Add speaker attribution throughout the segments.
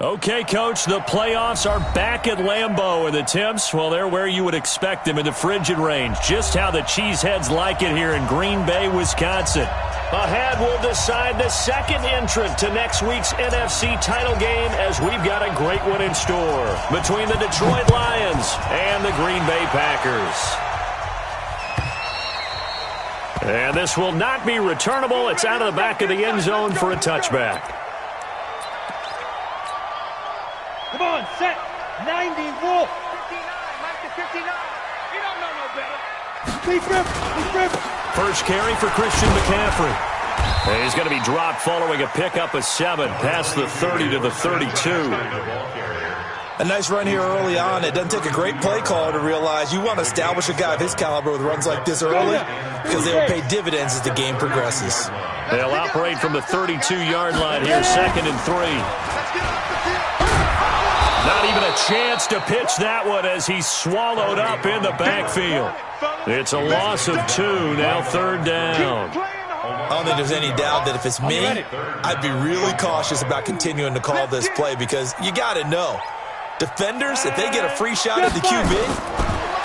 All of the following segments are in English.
Speaker 1: Okay, Coach, the playoffs are back at Lambeau, and the temps, well, they're where you would expect them in the frigid range. Just how the Cheeseheads like it here in Green Bay, Wisconsin. Ahead, we'll decide the second entrant to next week's NFC title game as we've got a great one in store between the Detroit Lions and the Green Bay Packers. And this will not be returnable. It's out of the back of the end zone for a touchback.
Speaker 2: Come on, set. 90, Wolf. 59, Mike to 59. You don't know no better. He's ripped.
Speaker 1: First carry for Christian McCaffrey. And he's going to be dropped following a pickup of 7 past the 30 to the 32.
Speaker 3: A nice run here early on. It doesn't take a great play caller to realize you want to establish a guy of his caliber with runs like this early because they will pay dividends as the game progresses.
Speaker 1: They'll operate from the 32-yard line here, 2nd and 3. Not even a chance to pitch that one as he's swallowed up in the backfield. It's a loss of 2, now 3rd down.
Speaker 3: I don't think there's any doubt that if it's me, I'd be really cautious about continuing to call this play because you got to know, defenders, if they get a free shot at the QB,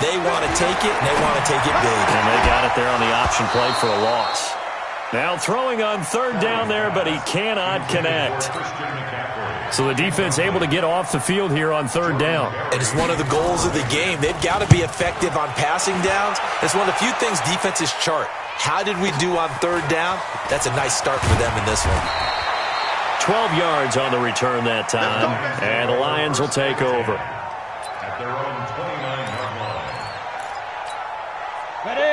Speaker 3: they want to take it, and they want to take it big.
Speaker 1: And they got it there on the option play for a loss. Now throwing on 3rd down there, but he cannot connect. So the defense able to get off the field here on 3rd down.
Speaker 3: And it's one of the goals of the game. They've got to be effective on passing downs. It's one of the few things defenses chart. How did we do on 3rd down? That's a nice start for them in this one.
Speaker 1: 12 yards on the return that time, and the Lions will take over.
Speaker 2: At their own 29-yard line. Ready?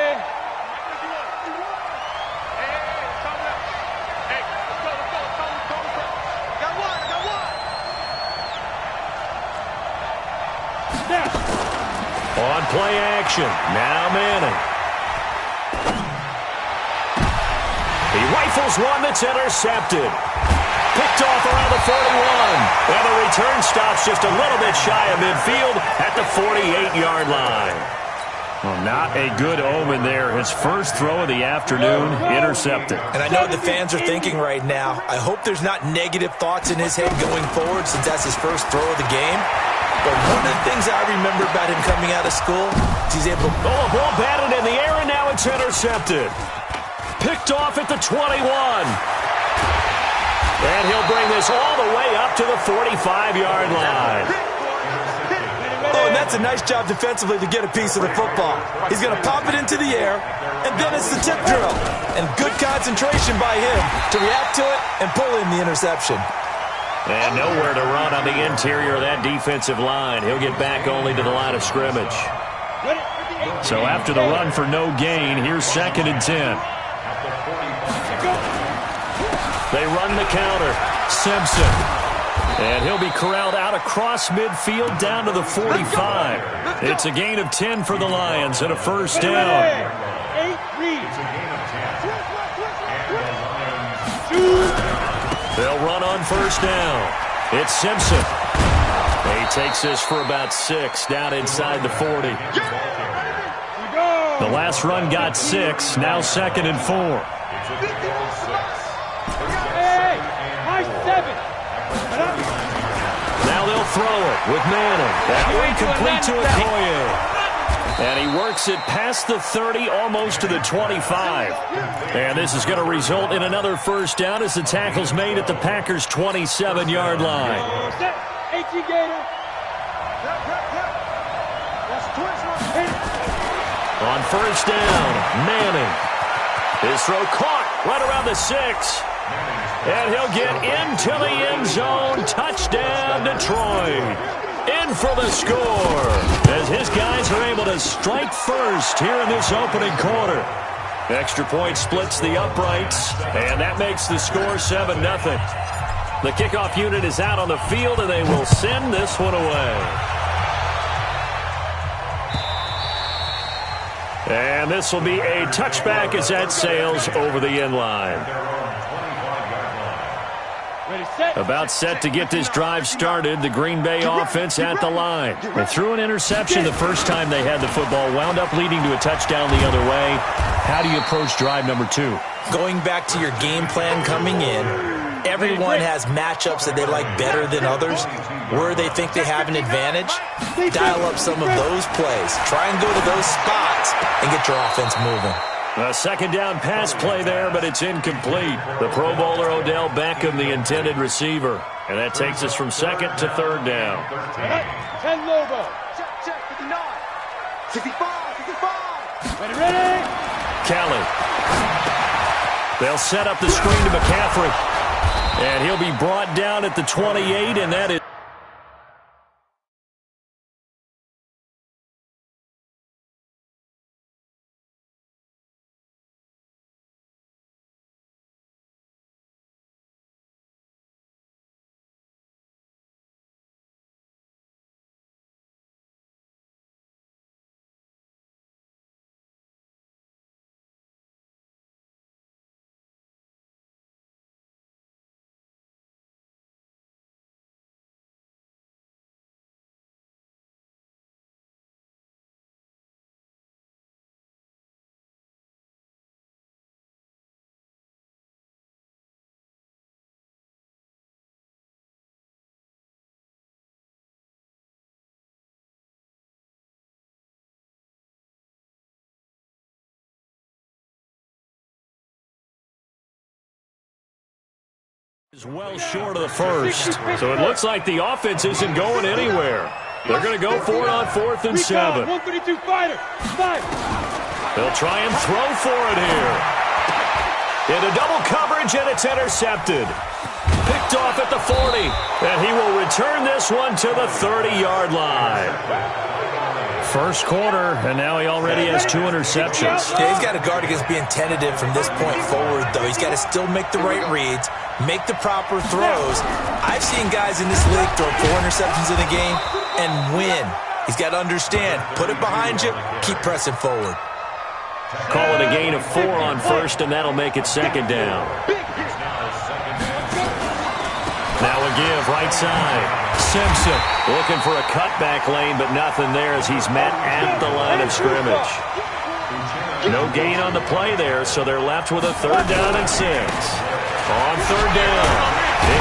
Speaker 1: On play action, now Manning. He rifles one that's intercepted. Picked off around the 41. And the return stops just a little bit shy of midfield at the 48-yard line. Well, not a good omen there. His first throw of the afternoon, intercepted.
Speaker 3: And I know what the fans are thinking right now. I hope there's not negative thoughts in his head going forward since that's his first throw of the game. But one of the things I remember about him coming out of school is he's able to...
Speaker 1: Oh, a ball batted in the air, and now it's intercepted. Picked off at the 21. And he'll bring this all the way up to the 45-yard line.
Speaker 3: Oh, and that's a nice job defensively to get a piece of the football. He's going to pop it into the air, and then it's the tip drill. And good concentration by him to react to it and pull in the interception.
Speaker 1: And nowhere to run on the interior of that defensive line. He'll get back only to the line of scrimmage. So after the run for no gain, here's 2nd and 10. They run the counter. Simpson. And he'll be corralled out across midfield down to the 45. It's a gain of 10 for the Lions and a first down. They'll run on first down. It's Simpson. He takes this for about 6 down inside the 40. The last run got 6. Now 2nd and 4. Now they'll throw it with Manning. That one complete to Okoye. And he works it past the 30, almost to the 25. And this is going to result in another first down as the tackle's made at the Packers' 27-yard line. On first down, Manning. His throw caught right around the 6. And he'll get into the end zone. Touchdown, Detroit. In for the score as his guys are able to strike first here in this opening quarter. Extra point splits the uprights, and that makes the score 7-0. The kickoff unit is out on the field, and they will send this one away. And this will be a touchback as that sails over the end line. About set to get this drive started, the Green Bay offense at the line. They threw an interception the first time they had the football, wound up leading to a touchdown the other way. How do you approach drive number 2?
Speaker 3: Going back to your game plan coming in, everyone has matchups that they like better than others, where they think they have an advantage. Dial up some of those plays. Try and go to those spots and get your offense moving.
Speaker 1: A second down pass play there, but it's incomplete. The Pro Bowler Odell Beckham, the intended receiver. And that takes us from second to third down.
Speaker 2: 10 Lobo. Check, 59. 65. Ready.
Speaker 1: Kelly. They'll set up the screen to McCaffrey. And he'll be brought down at the 28, and that is well short of the first. So it looks like the offense isn't going anywhere. They're going to go for it on 4th and 7.
Speaker 2: 132 fighter. 5.
Speaker 1: They'll try and throw for it here. Into double coverage, and it's intercepted. Picked off at the 40. And he will return this one to the 30-yard line. First quarter, and now he already has 2 interceptions.
Speaker 3: Yeah, he's got to guard against being tentative from this point forward, though. He's got to still make the right reads, make the proper throws. I've seen guys in this league throw 4 interceptions in a game and win. He's got to understand, put it behind you, keep pressing forward.
Speaker 1: Call it a gain of 4 on first, and that'll make it second down. Now a give, right side. Simpson looking for a cutback lane, but nothing there as he's met at the line of scrimmage. No gain on the play there, so they're left with a 3rd down and 6. On 3rd down,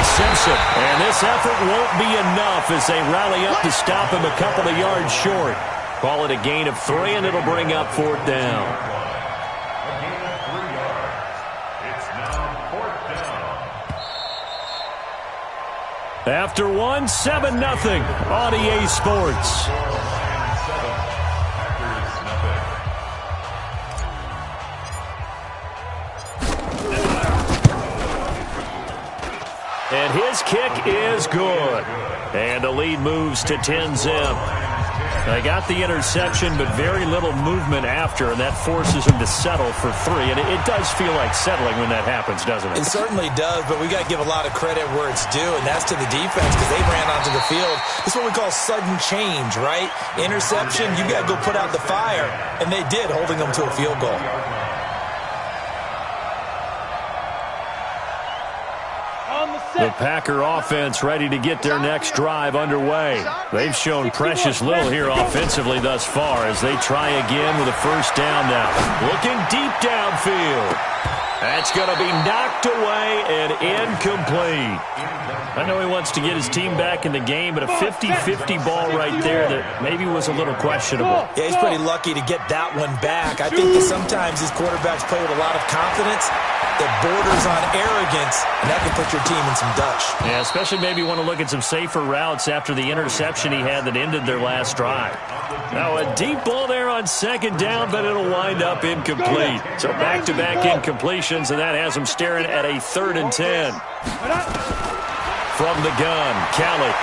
Speaker 1: it's Simpson. And this effort won't be enough as they rally up to stop him a couple of yards short. Call it a gain of 3, and it'll bring up 4th down. After 1, 7-0 on EA Sports. And his kick is good. And the lead moves to 10-zip. They got the interception, but very little movement after, and that forces them to settle for 3. And it does feel like settling when that happens, doesn't it?
Speaker 3: It certainly does, but we got to give a lot of credit where it's due, and that's to the defense because they ran onto the field. This is what we call sudden change, right? Interception, you got to go put out the fire, and they did, holding them to a field goal.
Speaker 1: The Packer offense ready to get their next drive underway. They've shown precious little here offensively thus far as they try again with a 1st down now. Looking deep downfield. That's going to be knocked away and incomplete. I know he wants to get his team back in the game, but a 50-50 ball right there that maybe was a little questionable.
Speaker 3: Yeah, he's pretty lucky to get that one back. I think that sometimes these quarterbacks play with a lot of confidence that borders on arrogance, and that can put your team in some dutch.
Speaker 1: Yeah, especially maybe want to look at some safer routes after the interception he had that ended their last drive. Now a deep ball there on 2nd down, but it'll wind up incomplete. So back-to-back incompletions, and that has them staring at a 3rd and 10. From the gun, Kelly.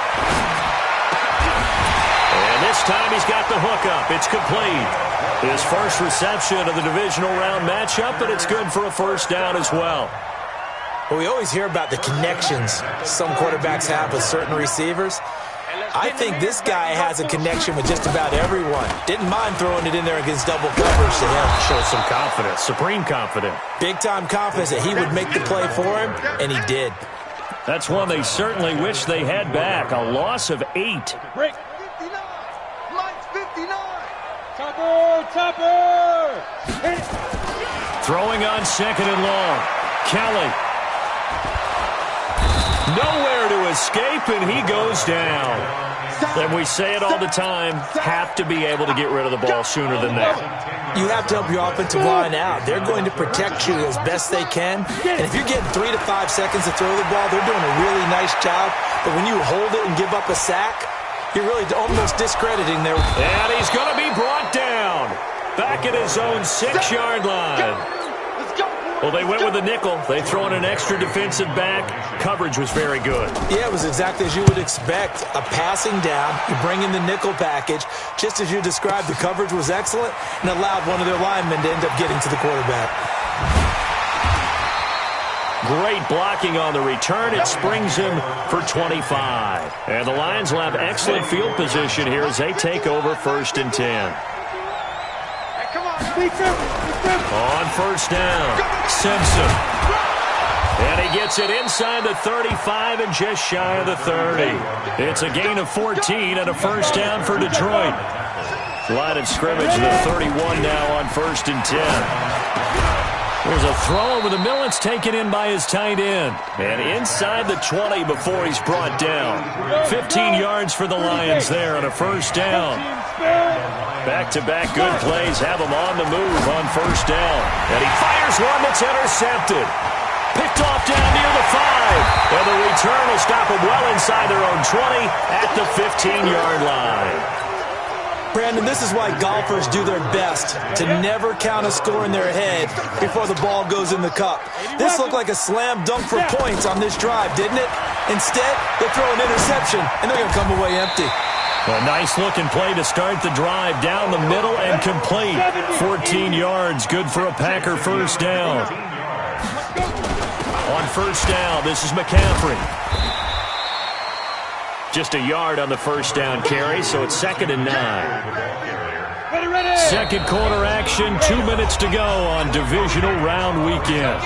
Speaker 1: And this time he's got the hook up. It's complete. His first reception of the divisional round matchup, but it's good for a 1st down as well.
Speaker 3: Well, we always hear about the connections some quarterbacks have with certain receivers. I think this guy has a connection with just about everyone. Didn't mind throwing it in there against double coverage to him.
Speaker 1: Shows some confidence, supreme confidence.
Speaker 3: Big-time confidence that he would make the play for him, and he did.
Speaker 1: That's one they certainly wish they had back. A loss of 8.
Speaker 2: Break. 59. Lights 59. Topper. Hit it.
Speaker 1: Throwing on 2nd and long. Kelly. Nowhere to escape, and he goes down. And we say it all the time, have to be able to get rid of the ball sooner than that.
Speaker 3: You have to help your offensive line out. They're going to protect you as best they can. And if you're getting 3 to 5 seconds to throw the ball, they're doing a really nice job. But when you hold it and give up a sack, you're really almost discrediting their...
Speaker 1: And he's going to be brought down. Back at his own 6-yard line. Well, they went with the nickel. They throw in an extra defensive back. Coverage was very good.
Speaker 3: Yeah, it was exactly as you would expect. A passing down, you bring in the nickel package. Just as you described, the coverage was excellent and allowed one of their linemen to end up getting to the quarterback.
Speaker 1: Great blocking on the return. It springs him for 25. And the Lions will have excellent field position here as they take over 1st and 10. On 1st down, Simpson. And he gets it inside the 35 and just shy of the 30. It's a gain of 14 and a 1st down for Detroit. Line of scrimmage, the 31 now on 1st and 10. There's a throw over the middle. It's taken in by his tight end. And inside the 20 before he's brought down. 15 yards for the Lions there on a 1st down. Back-to-back good plays have him on the move on 1st down. And he fires one that's intercepted. Picked off down near the 5. And the return will stop him well inside their own 20 at the 15-yard line.
Speaker 3: Brandon, this is why golfers do their best to never count a score in their head before the ball goes in the cup. This looked like a slam dunk for points on this drive, didn't it? Instead, they throw an interception, and they're going to come away empty.
Speaker 1: A nice-looking play to start the drive down the middle and complete. 14 yards, good for a Packer 1st down. On 1st down, this is McCaffrey. Just a yard on the 1st down carry, so it's 2nd and 9. Second quarter action, 2 minutes to go on divisional round weekend.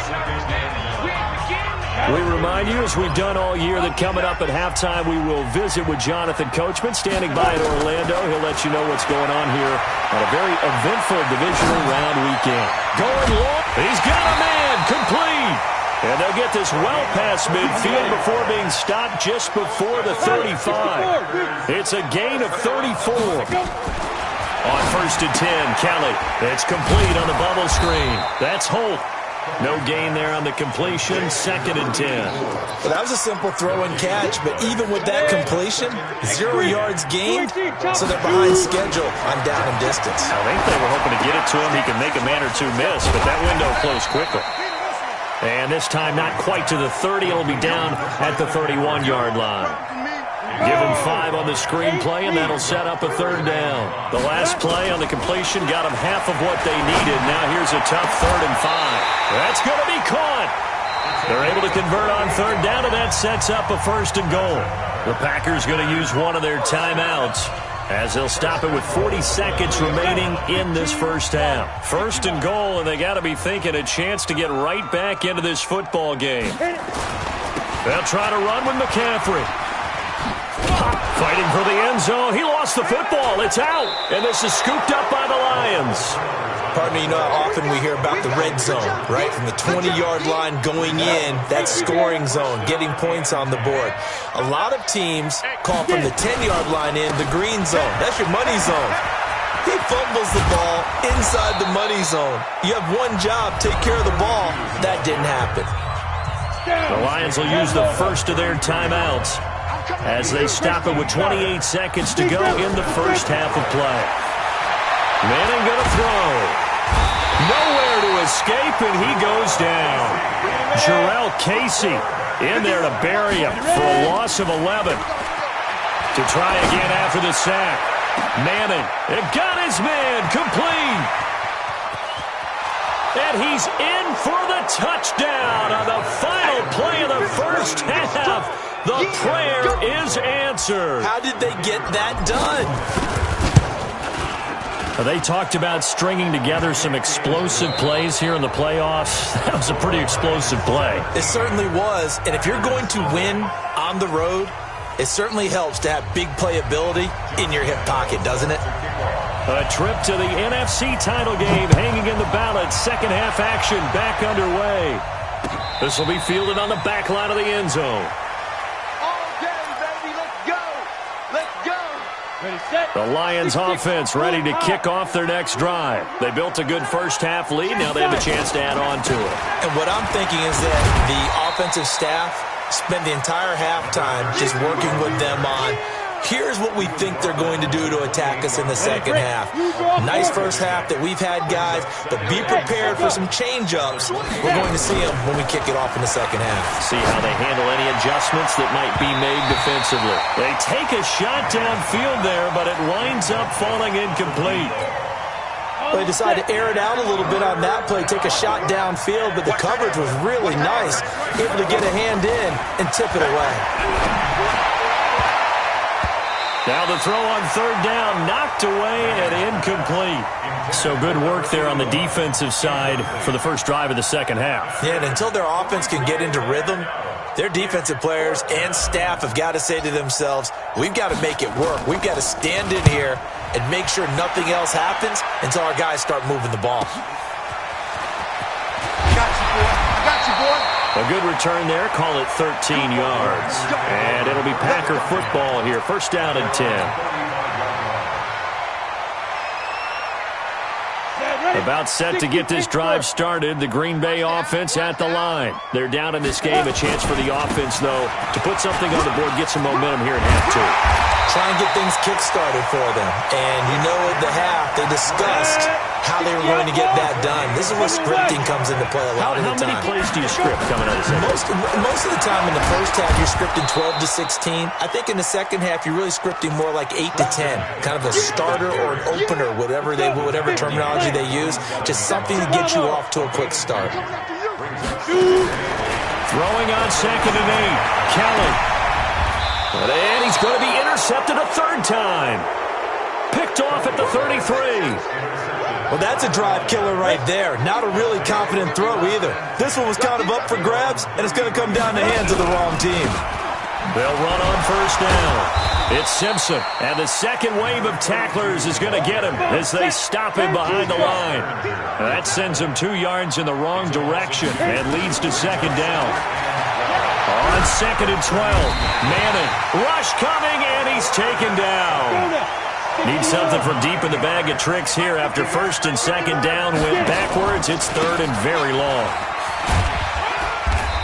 Speaker 1: We remind you, as we've done all year, that coming up at halftime, we will visit with Jonathan Coachman, standing by in Orlando. He'll let you know what's going on here on a very eventful divisional round weekend. Going long. He's got a man. Complete. And they'll get this well past midfield before being stopped just before the 35. It's a gain of 34. On 1st and 10, Kelly. It's complete on the bubble screen. That's Holt. No gain there on the completion, 2nd and 10.
Speaker 3: Well, that was a simple throw and catch, but even with that completion, 0 yards gained, so they're behind schedule on down and distance.
Speaker 1: I think they were hoping to get it to him. He can make a man or two miss, but that window closed quickly. And this time not quite to the 30. It'll be down at the 31-yard line. Give him 5 on the screenplay, and that'll set up a 3rd down. The last play on the completion got him half of what they needed. Now here's a tough 3rd and 5. That's going to be caught. They're able to convert on 3rd down, and that sets up a 1st and goal. The Packers going to use one of their timeouts as they'll stop it with 40 seconds remaining in this 1st half. 1st and goal, and they got to be thinking a chance to get right back into this football game. They'll try to run with McCaffrey. Fighting for the end zone. He lost the football. It's out. And this is scooped up by the Lions.
Speaker 3: Pardon me, you know how often we hear about the red zone, right? From the 20-yard line going in, that scoring zone, getting points on the board. A lot of teams call from the 10-yard line in the green zone. That's your money zone. He fumbles the ball inside the money zone. You have one job, take care of the ball. That didn't happen.
Speaker 1: The Lions will use the first of their timeouts as they stop it with 28 seconds to go in the 1st half of play. Manning going to throw. Nowhere to escape, and he goes down. Jarrell Casey in there to bury him for a loss of 11. To try again after the sack. Manning, it got his man, complete. And he's in for the touchdown on the final play of the 1st half. The prayer is answered.
Speaker 3: How did they get that done?
Speaker 1: They talked about stringing together some explosive plays here in the playoffs. That was a pretty explosive play.
Speaker 3: It certainly was. And if you're going to win on the road, it certainly helps to have big playability in your hip pocket, doesn't it?
Speaker 1: A trip to the NFC title game hanging in the balance. 2nd half action back underway. This will be fielded on the back line of the end zone. The Lions offense ready to kick off their next drive. They built a good first-half lead. Now they have a chance to add on to it.
Speaker 3: And what I'm thinking is that the offensive staff spend the entire halftime just working with them on, here's what we think they're going to do to attack us in the second half. Nice first half that we've had, guys, but be prepared for some change-ups. We're going to see them when we kick it off in the second half.
Speaker 1: See how they handle any adjustments that might be made defensively. They take a shot downfield there, but it winds up falling incomplete.
Speaker 3: They decided to air it out a little bit on that play, take a shot downfield, but the coverage was really nice, able to get a hand in and tip it away.
Speaker 1: Now the throw on third down, knocked away and incomplete. So good work there on the defensive side for the first drive of the second half.
Speaker 3: Yeah, and until their offense can get into rhythm, their defensive players and staff have got to say to themselves, we've got to make it work. We've got to stand in here and make sure nothing else happens until our guys start moving the ball.
Speaker 2: I got you, boy.
Speaker 1: A good return there. Call it 13 yards. And it'll be Packer football here. First down and 10. About set to get this drive started. The Green Bay offense at the line. They're down in this game. A chance for the offense, though, to put something on the board, get some momentum here in half two.
Speaker 3: Try and get things kick-started for them. And you know at the half, they discussed how they were going to get that done. This is where scripting comes into play a lot of the time.
Speaker 1: How many plays do you script coming out of the second?
Speaker 3: Most of the time in the first half, you're scripting 12 to 16. I think in the second half, you're really scripting more like 8 to 10. Kind of a starter or an opener, whatever terminology they use. Just something to get you off to a quick start.
Speaker 1: Throwing on second and 8. Kelly. And he's going to be intercepted a third time. Picked off at the 33.
Speaker 3: Well, that's a drive killer right there. Not a really confident throw either. This one was kind of up for grabs, and it's going to come down the hands of the wrong team.
Speaker 1: They'll run on first down. It's Simpson, and the second wave of tacklers is going to get him as they stop him behind the line. That sends him 2 yards in the wrong direction and leads to second down. On second and 12, Manning, rush coming, and he's taken down. Need something from deep in the bag of tricks here after first and second down went backwards. It's third and very long.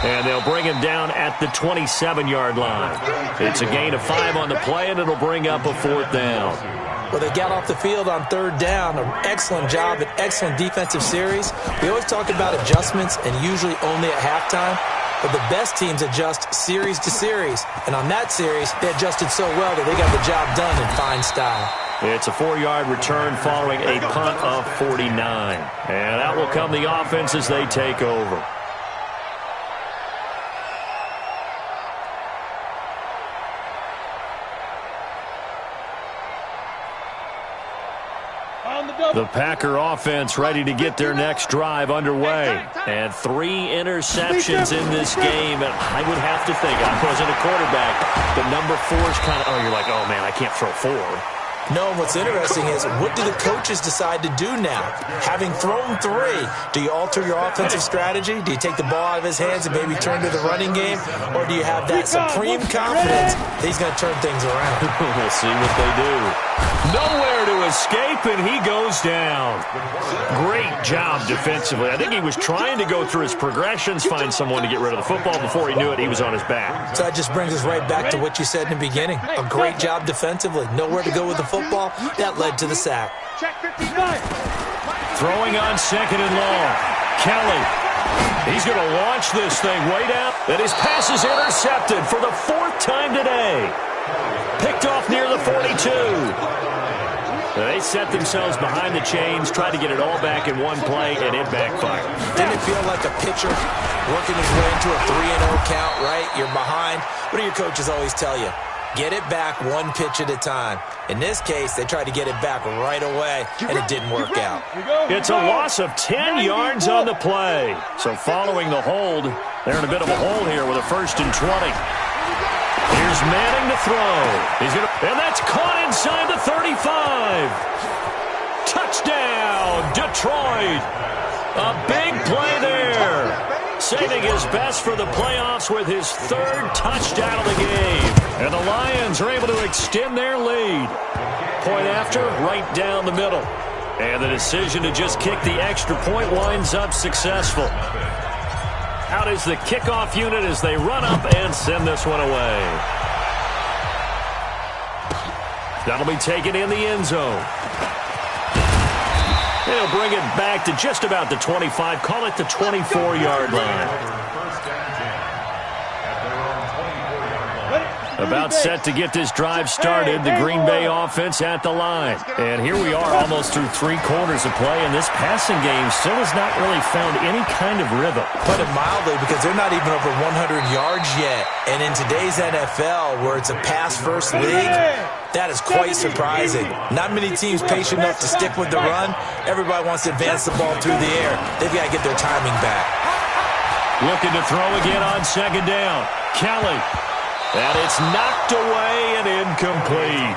Speaker 1: And they'll bring him down at the 27-yard line. It's a gain of 5 on the play, and it'll bring up a fourth down.
Speaker 3: Well, they got off the field on third down. An excellent job, an excellent defensive series. We always talk about adjustments, and usually only at halftime. But the best teams adjust series to series. And on that series, they adjusted so well that they got the job done in fine style.
Speaker 1: It's a 4-yard return following a punt of 49. And out will come the offense as they take over. The Packer offense ready to get their next drive underway. And 3 interceptions in this game. And I would have to think, I wasn't a quarterback, but number 4 is kind of, you're like, oh, man, I can't throw 4.
Speaker 3: No, what's interesting is, what do the coaches decide to do now? Having thrown 3, do you alter your offensive strategy? Do you take the ball out of his hands and maybe turn to the running game? Or do you have that supreme confidence that he's going to turn things around?
Speaker 1: We'll see what they do. Nowhere to escape, and he goes down. Great job defensively. I think he was trying to go through his progressions, find someone to get rid of the football. Before he knew it, he was on his back.
Speaker 3: So that just brings us right back to what you said in the beginning. A great job defensively. Nowhere to go with the football. That led to the sack.
Speaker 1: Throwing on second and long. Kelly. He's going to launch this thing way down. And his pass is intercepted for the 4th time today. Picked off near the 42. They set themselves behind the chains, tried to get it all back in one play, and it backfired.
Speaker 3: Didn't it feel like a pitcher working his way into a 3-0 count, right? You're behind. What do your coaches always tell you? Get it back 1 pitch at a time. In this case, they tried to get it back right away, and it didn't work out.
Speaker 1: It's a loss of 10 yards on the play. So following the hold, they're in a bit of a hole here with a 1st and 20. Here's Manning to throw. And that's caught inside the 35. Touchdown, Detroit. A big play there. saving his best for the playoffs with his third touchdown of the game. And the Lions are able to extend their lead. Point after, right down the middle. And the decision to just kick the extra point winds up successful. Out is the kickoff unit as they run up and send this one away. That'll be taken in the end zone. They'll bring it back to just about the 25. Call it the 24-yard line. About set to get this drive started. The Green Bay offense at the line. And here we are almost through 3 quarters of play, and this passing game still has not really found any kind of rhythm.
Speaker 3: Put it mildly, because they're not even over 100 yards yet. And in today's NFL, where it's a pass-first league, that is quite surprising. Not many teams patient enough to stick with the run. Everybody wants to advance the ball through the air. They've got to get their timing back.
Speaker 1: Looking to throw again on second down. Kelly. And it's knocked away and incomplete.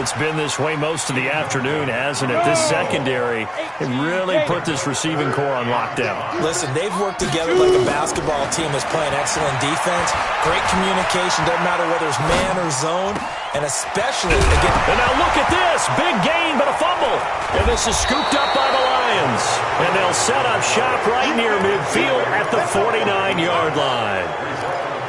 Speaker 1: It's been this way most of the afternoon, hasn't it? This secondary, it really put this receiving core on lockdown.
Speaker 3: Listen, they've worked together like a basketball team that's playing excellent defense. Great communication, doesn't matter whether it's man or zone. And especially again.
Speaker 1: And now look at this. Big gain, but a fumble. And this is scooped up by the Lions. And they'll set up shop right near midfield at the 49-yard line.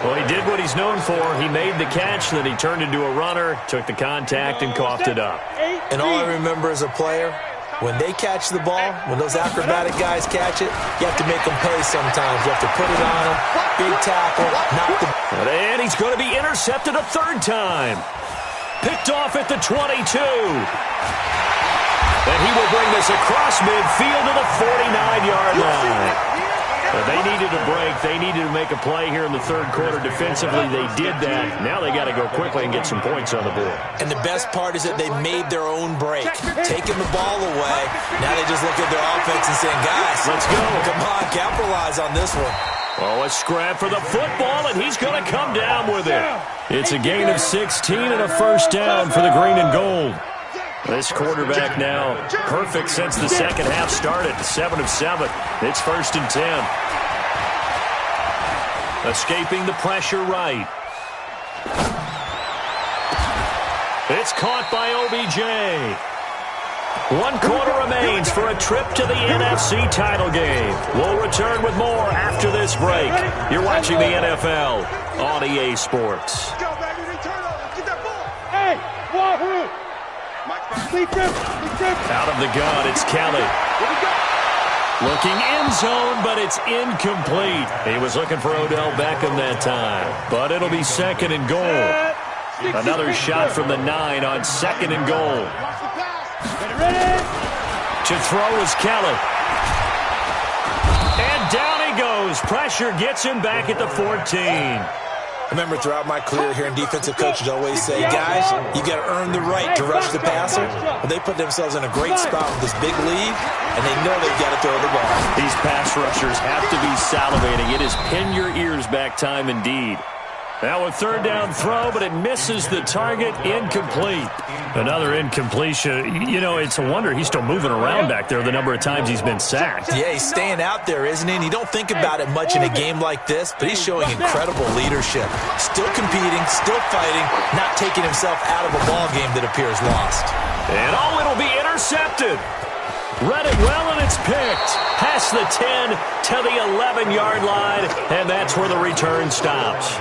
Speaker 1: Well, he did what he's known for. He made the catch, then he turned into a runner, took the contact, and coughed it up.
Speaker 3: And all I remember as a player, when they catch the ball, when those acrobatic guys catch it, you have to make them pay sometimes. You have to put it on them, big tackle, knock the...
Speaker 1: And he's going to be intercepted a third time. Picked off at the 22. And he will bring this across midfield to the 49-yard line. But they needed a break. They needed to make a play here in the third quarter. Defensively, they did that. Now they got to go quickly and get some points on the board.
Speaker 3: And the best part is that they made their own break. Taking the ball away. Now they just look at their offense and saying, guys, let's go. Come on, capitalize on this one.
Speaker 1: Oh, a scrap for the football, and he's going to come down with it. It's a gain of 16 and a first down for the green and gold. This quarterback now perfect since the second half started. 7 of 7. It's 1st and 10. Escaping the pressure right. It's caught by OBJ. 1 quarter remains for a trip to the NFC title game. We'll return with more after this break. You're watching the NFL on EA Sports.
Speaker 2: Hey, Wahoo!
Speaker 1: Out of the gun, it's Kelly. Looking end zone, but it's incomplete. He was looking for Odell Beckham that time. But it'll be 2nd and goal. Another shot from the 9 on 2nd and goal. To throw is Kelly. And down he goes. Pressure gets him back at the 14.
Speaker 3: I remember throughout my career hearing defensive coaches always say, guys, you got to earn the right to rush the passer. Well, they put themselves in a great spot with this big lead, and they know they've got to throw the ball.
Speaker 1: These pass rushers have to be salivating. It is pin your ears back time indeed. Now a 3rd down throw, but it misses the target. Incomplete. Another incompletion. You know, it's a wonder he's still moving around back there the number of times he's been sacked.
Speaker 3: Yeah, he's staying out there, isn't he? And you don't think about it much in a game like this, but he's showing incredible leadership. Still competing, still fighting, not taking himself out of a ball game that appears lost.
Speaker 1: And it'll be intercepted. Read it well, and it's picked. Past the 10 to the 11-yard line, and that's where the return stops.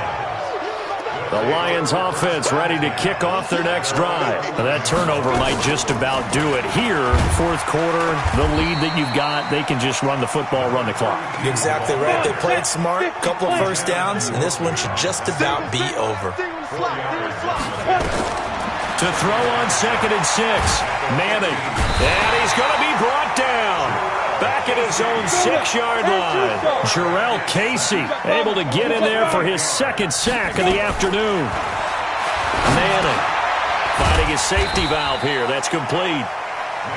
Speaker 1: The Lions offense ready to kick off their next drive. That turnover might just about do it. Here, 4th quarter, the lead that you've got, they can just run the football, run the clock.
Speaker 3: You're exactly right. They played smart, couple of first downs, and this one should just about be over.
Speaker 1: To throw on 2nd and 6, Manning. And he's going to be brought down. Back at his own 6-yard line. Jarrell Casey able to get in there for his 2nd sack of the afternoon. Manning finding his safety valve here. That's complete.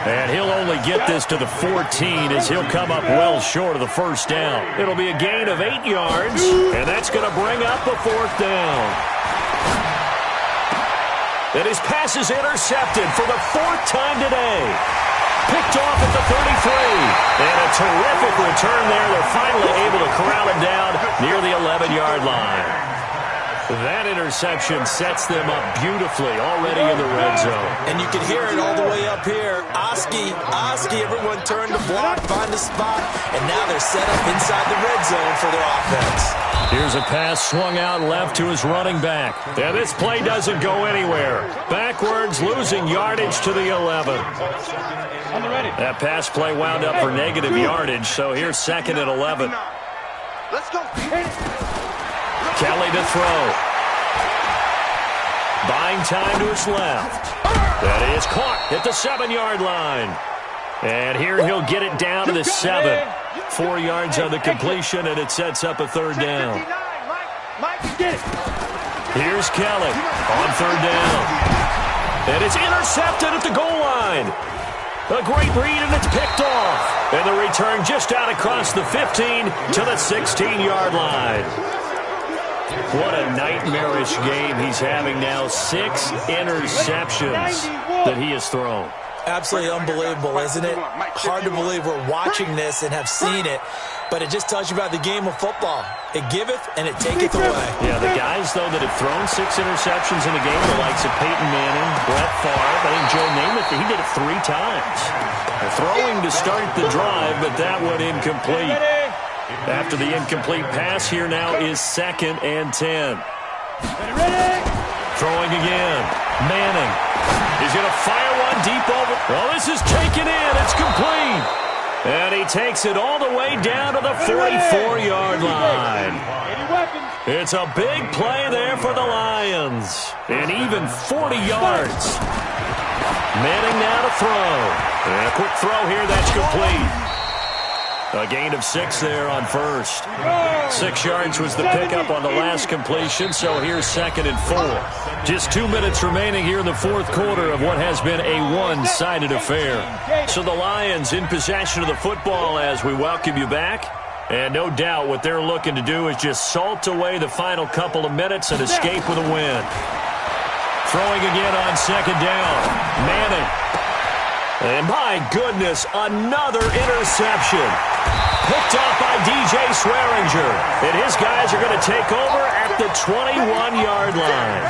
Speaker 1: And he'll only get this to the 14 as he'll come up well short of the first down. It'll be a gain of 8 yards, and that's going to bring up a 4th down. And his pass is intercepted for the 4th time today. picked off at the 33. And a terrific return there. They're finally able to corral him down near the 11-yard line. That interception sets them up beautifully already in the red zone.
Speaker 3: And you can hear it all the way up here. Oski, everyone turned to block, find a spot, and now they're set up inside the red zone for their offense.
Speaker 1: Here's a pass swung out left to his running back. And this play doesn't go anywhere. Backwards, losing yardage to the 11. That pass play wound up for negative yardage, so here's 2nd and 11.
Speaker 2: Let's go.
Speaker 1: Kelly to throw. Buying time to his left. That is caught at the 7-yard line. And here he'll get it down to the 7. 4 yards on the completion, and it sets up a 3rd down. Here's Kelly on 3rd down. And it's intercepted at the goal line. A great read, and it's picked off. And the return just out across the 15 to the 16-yard line. What a nightmarish game he's having now. 6 interceptions that he has thrown.
Speaker 3: Absolutely unbelievable, isn't it? Hard to believe we're watching this and have seen it, but it just tells you about the game of football. It giveth and it taketh away.
Speaker 1: Yeah, the guys, though, that have thrown 6 interceptions in a game, the likes of Peyton Manning, Brett Favre, I think Joe Namath, he did it 3 times. Throwing to start the drive, but that one incomplete. After the incomplete pass, here now is 2nd and 10. Throwing again. Manning. He's going to fire one deep over. Well, this is taken in. It's complete. And he takes it all the way down to the 44-yard line. It's a big play there for the Lions. And even 40 yards. Manning now to throw. And a quick throw here. That's complete. A gain of 6 there on first. 6 yards was the pickup on the last completion, so here's 2nd and 4. Just 2 minutes remaining here in the 4th quarter of what has been a one-sided affair. So the Lions in possession of the football as we welcome you back. And no doubt what they're looking to do is just salt away the final couple of minutes and escape with a win. Throwing again on 2nd down. Manning. And my goodness, another interception. Picked off by DJ Swearinger. And his guys are going to take over at the 21-yard line.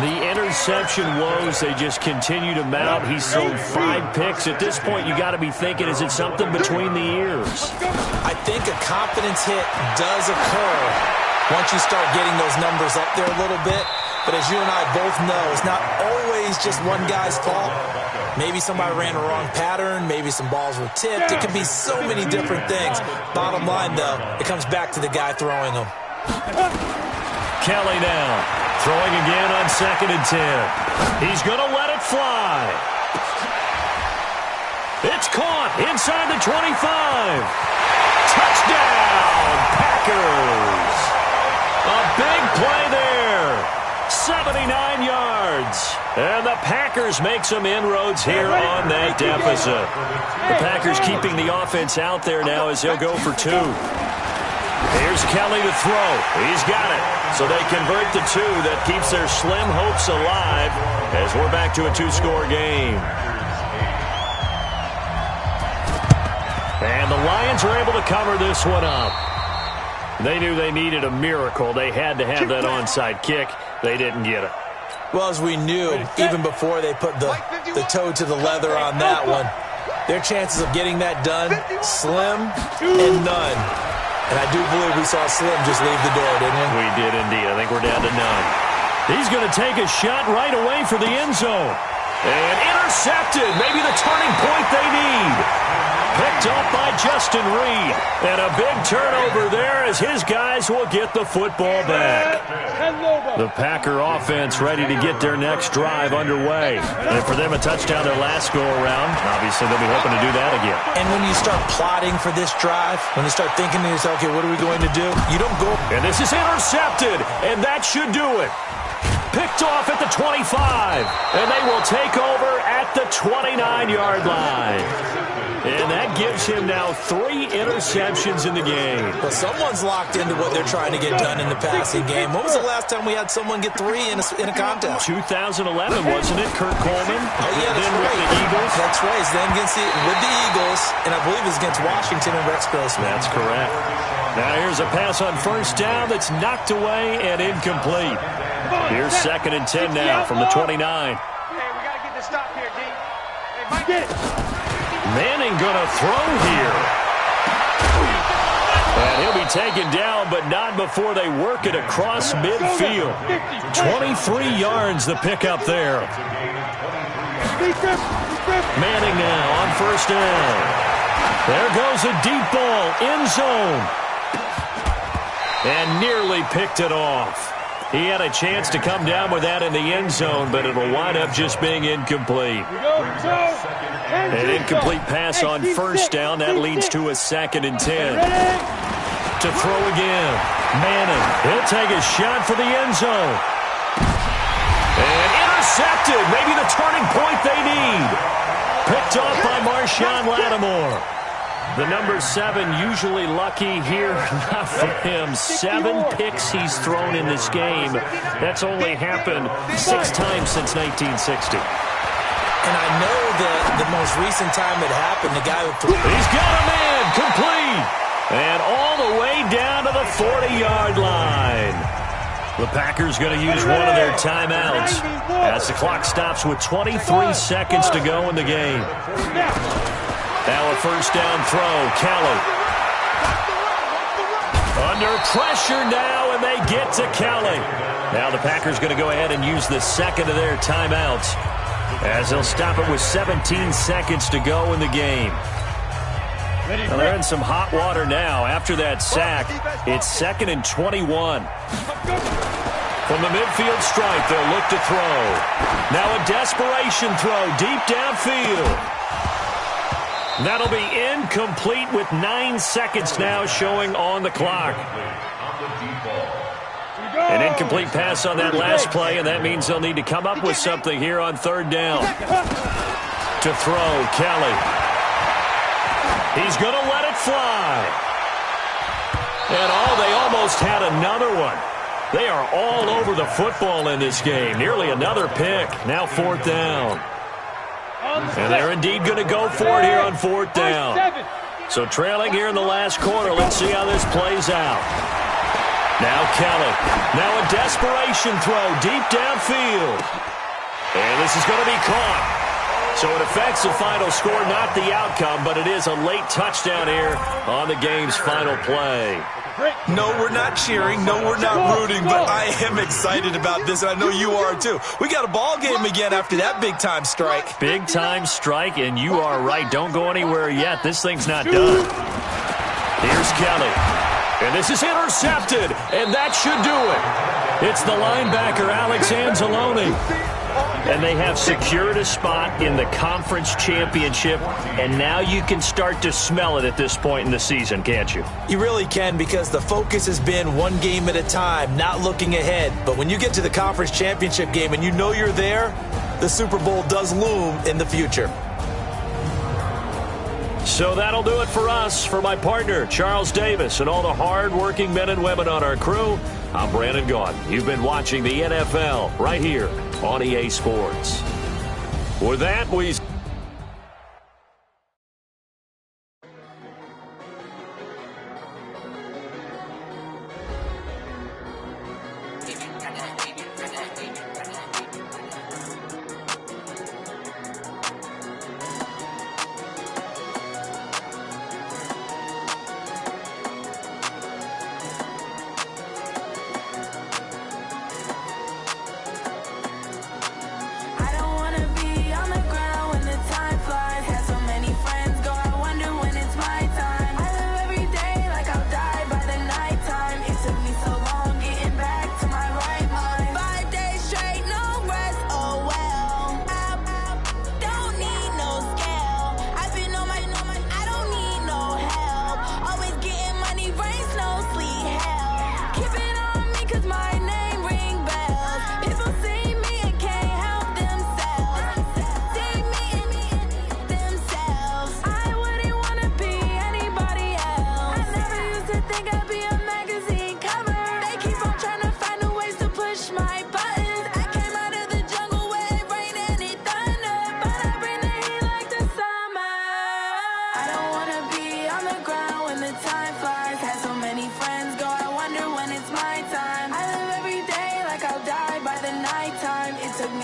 Speaker 1: The interception woes, they just continue to mount. He's thrown 5 picks. At this point, you got to be thinking, is it something between the ears?
Speaker 3: I think a confidence hit does occur once you start getting those numbers up there a little bit. But as you and I both know, it's not always just one guy's fault. Maybe somebody ran a wrong pattern. Maybe some balls were tipped. It could be so many different things. Bottom line, though, it comes back to the guy throwing them.
Speaker 1: Kelly now. Throwing again on 2nd and 10. He's going to let it fly. It's caught inside the 25. Touchdown, Packers. A big play there. 79 yards. And the Packers make some inroads here on that deficit. The Packers keeping the offense out there now as they'll go for 2. Here's Kelly to throw. He's got it. So they convert the 2. That keeps their slim hopes alive as we're back to a 2-score game. And the Lions are able to cover this one up. They knew they needed a miracle. They had to have that onside kick. They didn't get it.
Speaker 3: Well, as we knew, even before they put the toe to the leather on that one, their chances of getting that done, slim and none. And I do believe we saw Slim just leave the door, didn't we?
Speaker 1: We did indeed. I think we're down to none. He's going to take a shot right away for the end zone. And intercepted. Maybe the turning point they need. Picked up by Justin Reed. And a big turnover there as his guys will get the football back. The Packer offense ready to get their next drive underway. And for them, a touchdown their last go-around. Obviously, they'll be hoping to do that again.
Speaker 3: And when you start plotting for this drive, when you start thinking to yourself, okay, what are we going to do? You don't go.
Speaker 1: And this is intercepted, and that should do it. Picked off at the 25, and they will take over at the 29-yard line. And that gives him now 3 interceptions in the game.
Speaker 3: Well, someone's locked into what they're trying to get done in the passing game. When was the last time we had someone get 3 in a contest?
Speaker 1: 2011, wasn't it, Kurt Coleman?
Speaker 3: Oh, yeah, that's
Speaker 1: then
Speaker 3: right.
Speaker 1: With the Eagles.
Speaker 3: That's right. Then with the Eagles, and I believe it's against Washington and Rex Grossman.
Speaker 1: That's correct. Now here's a pass on first down that's knocked away and incomplete. Here's 2nd and 10 now from the 29.
Speaker 2: Hey, we got to get the stop here, D. Hey, Mike, get it.
Speaker 1: Manning gonna throw here. And he'll be taken down, but not before they work it across midfield. 23 yards the pickup there. Manning now on first down. There goes a deep ball, end zone. And nearly picked it off. He had a chance to come down with that in the end zone, but it'll wind up just being incomplete. An incomplete pass on first down. That leads to a 2nd and 10. To throw again. Manning. He'll take a shot for the end zone. And intercepted. Maybe the turning point they need. Picked off by Marshawn Lattimore. The number 7 usually lucky here. Not for him. 7 picks he's thrown in this game. That's only happened 6 times since 1960.
Speaker 3: And I know that the most recent time it happened, the guy who...
Speaker 1: He's got a man. Complete. And all the way down to the 40-yard line. The Packers going to use one of their timeouts as the clock stops with 23 seconds to go in the game. Now a first down throw. Kelly. Under pressure now, and they get to Kelly. Now the Packers going to go ahead and use the 2nd of their timeouts as they'll stop it with 17 seconds to go in the game. Well, they're in some hot water now. After that sack, it's 2nd and 21. From the midfield stripe, they'll look to throw. Now a desperation throw deep downfield. That'll be incomplete with 9 seconds now showing on the clock. An incomplete pass on that last play, and that means they'll need to come up with something here on 3rd down. To throw, Kelly. He's going to let it fly. And they almost had another one. They are all over the football in this game. Nearly another pick. Now 4th down. And they're indeed going to go for it here on 4th down. So trailing here in the last quarter. Let's see how this plays out. Now Kelly. Now a desperation throw deep downfield. And this is going to be caught. So it affects the final score, not the outcome, but it is a late touchdown here on the game's final play.
Speaker 3: No, we're not cheering. No, we're not rooting, but I am excited about this, and I know you are too. We got a ball game again after that big-time strike.
Speaker 1: Big-time strike, and you are right. Don't go anywhere yet. This thing's not done. Here's Kelly. And this is intercepted, and that should do it. It's the linebacker, Alex Anzalone. And they have secured a spot in the conference championship, and now you can start to smell it at this point in the season, can't you?
Speaker 3: You really can, because the focus has been one game at a time, not looking ahead. But when you get to the conference championship game and you know you're there, the Super Bowl does loom in the future.
Speaker 1: So that'll do it for us. For my partner, Charles Davis, and all the hard-working men and women on our crew, I'm Brandon Gaudin. You've been watching the NFL right here on EA Sports. With that, we...
Speaker 4: I don't wanna be on the ground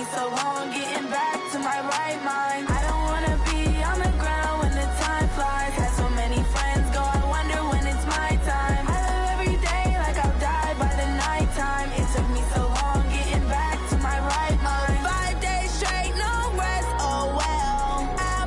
Speaker 4: me so long getting back to my right mind. I don't wanna be on the ground when the time flies. Had so many friends go, I wonder when it's my time. I live every day like I'll die by the nighttime. It took me so long getting back to my right mind. 5 days straight, no rest, oh well. I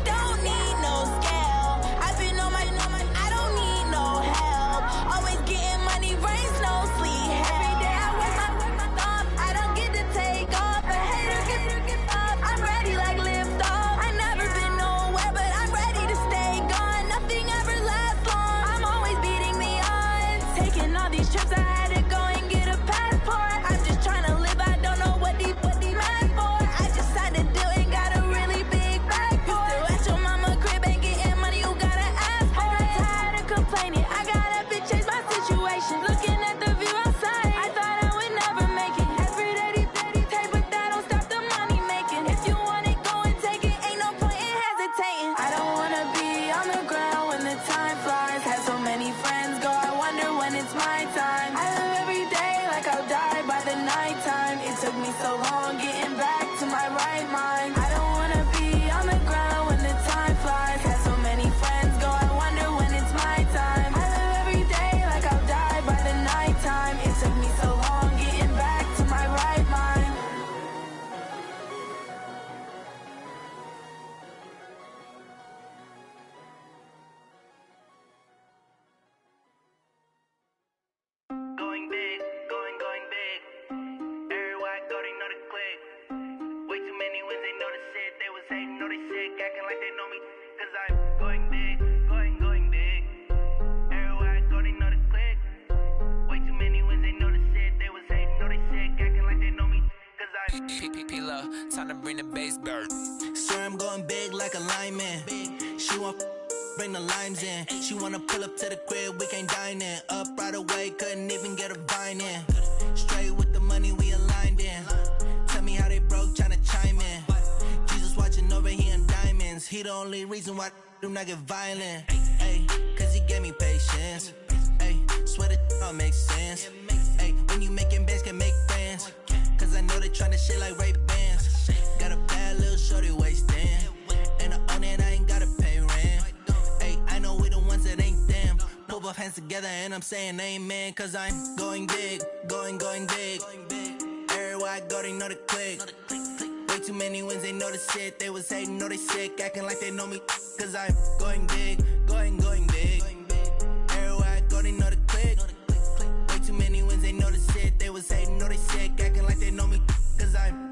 Speaker 4: don't need no scale. I've been on my, I don't need no help. Always getting money, rains, no sleep. Every day I work my thumb. I don't get to take off. A hater get up. I'm ready like lift off. I never been nowhere, but I'm ready to stay gone. Nothing ever lasts long. I'm always beating the odds. Taking all these trips, I had to go and get a passport. I'm just trying to live. I don't know what these mad for. I just had to do it. Got a really big bag for it. Still at your mama crib ain't getting money. You gotta ask for it. Tired of complaining. I got up and changed my situation. Looking at the view outside, I thought I would never make it. Every day take, but that don't stop the money making. If you want it, go and take it. Ain't no point in hesitating. I don't wanna be on the ground when the time flies. Had so many friends go, I wonder when it's my time. I live every day like I'll die by the nighttime. It took me so long getting back to my right mind. I don't wanna be on the ground when the time flies. Had so many friends go, I wonder when it's my time. I live every day like I'll die by the nighttime. It took me so long getting back to my right mind.
Speaker 5: Going big, going big. Everywhere I go, they know the click. Way too many wins, they know the shit. They was hating, know they sick, acting like they know me. Cause I'm going big, going big. Everywhere I go, they know the click. Way too many wins, they know the shit. They was hating, know they sick, acting like they know me. Cause I'm
Speaker 6: P-P-P-Lo, time to bring the bass bird.
Speaker 5: swear I'm going big like a lineman. She want bring the limes in. She wanna pull up to the crib, we can't dine in. Up right away, couldn't even get a vine in. Straight with the money we aligned in. Tell me how they broke, tryna chime in. Jesus watching over here in diamonds. He the only reason why I do not get violent. Ay, cause he gave me patience. Ay, swear that all makes sense. Ay, when you making bands, can make friends. Cause I know they tryna shit like Ray-Bans. Got a bad little shorty wasting. And I own it, I ain't gotta pay rent. Ay, I know we the ones that ain't them. Pull both hands together and I'm saying amen. Cause I'm going big, going big. Everywhere I go, they know the click. Way too many wins, they know the shit. They was hating, know they sick, acting like they know me. Cause I'm going big, going big. Everywhere I go, they know the click. Way too many wins, they know the shit. They was hating, know they sick, acting like they know me. Cause I'm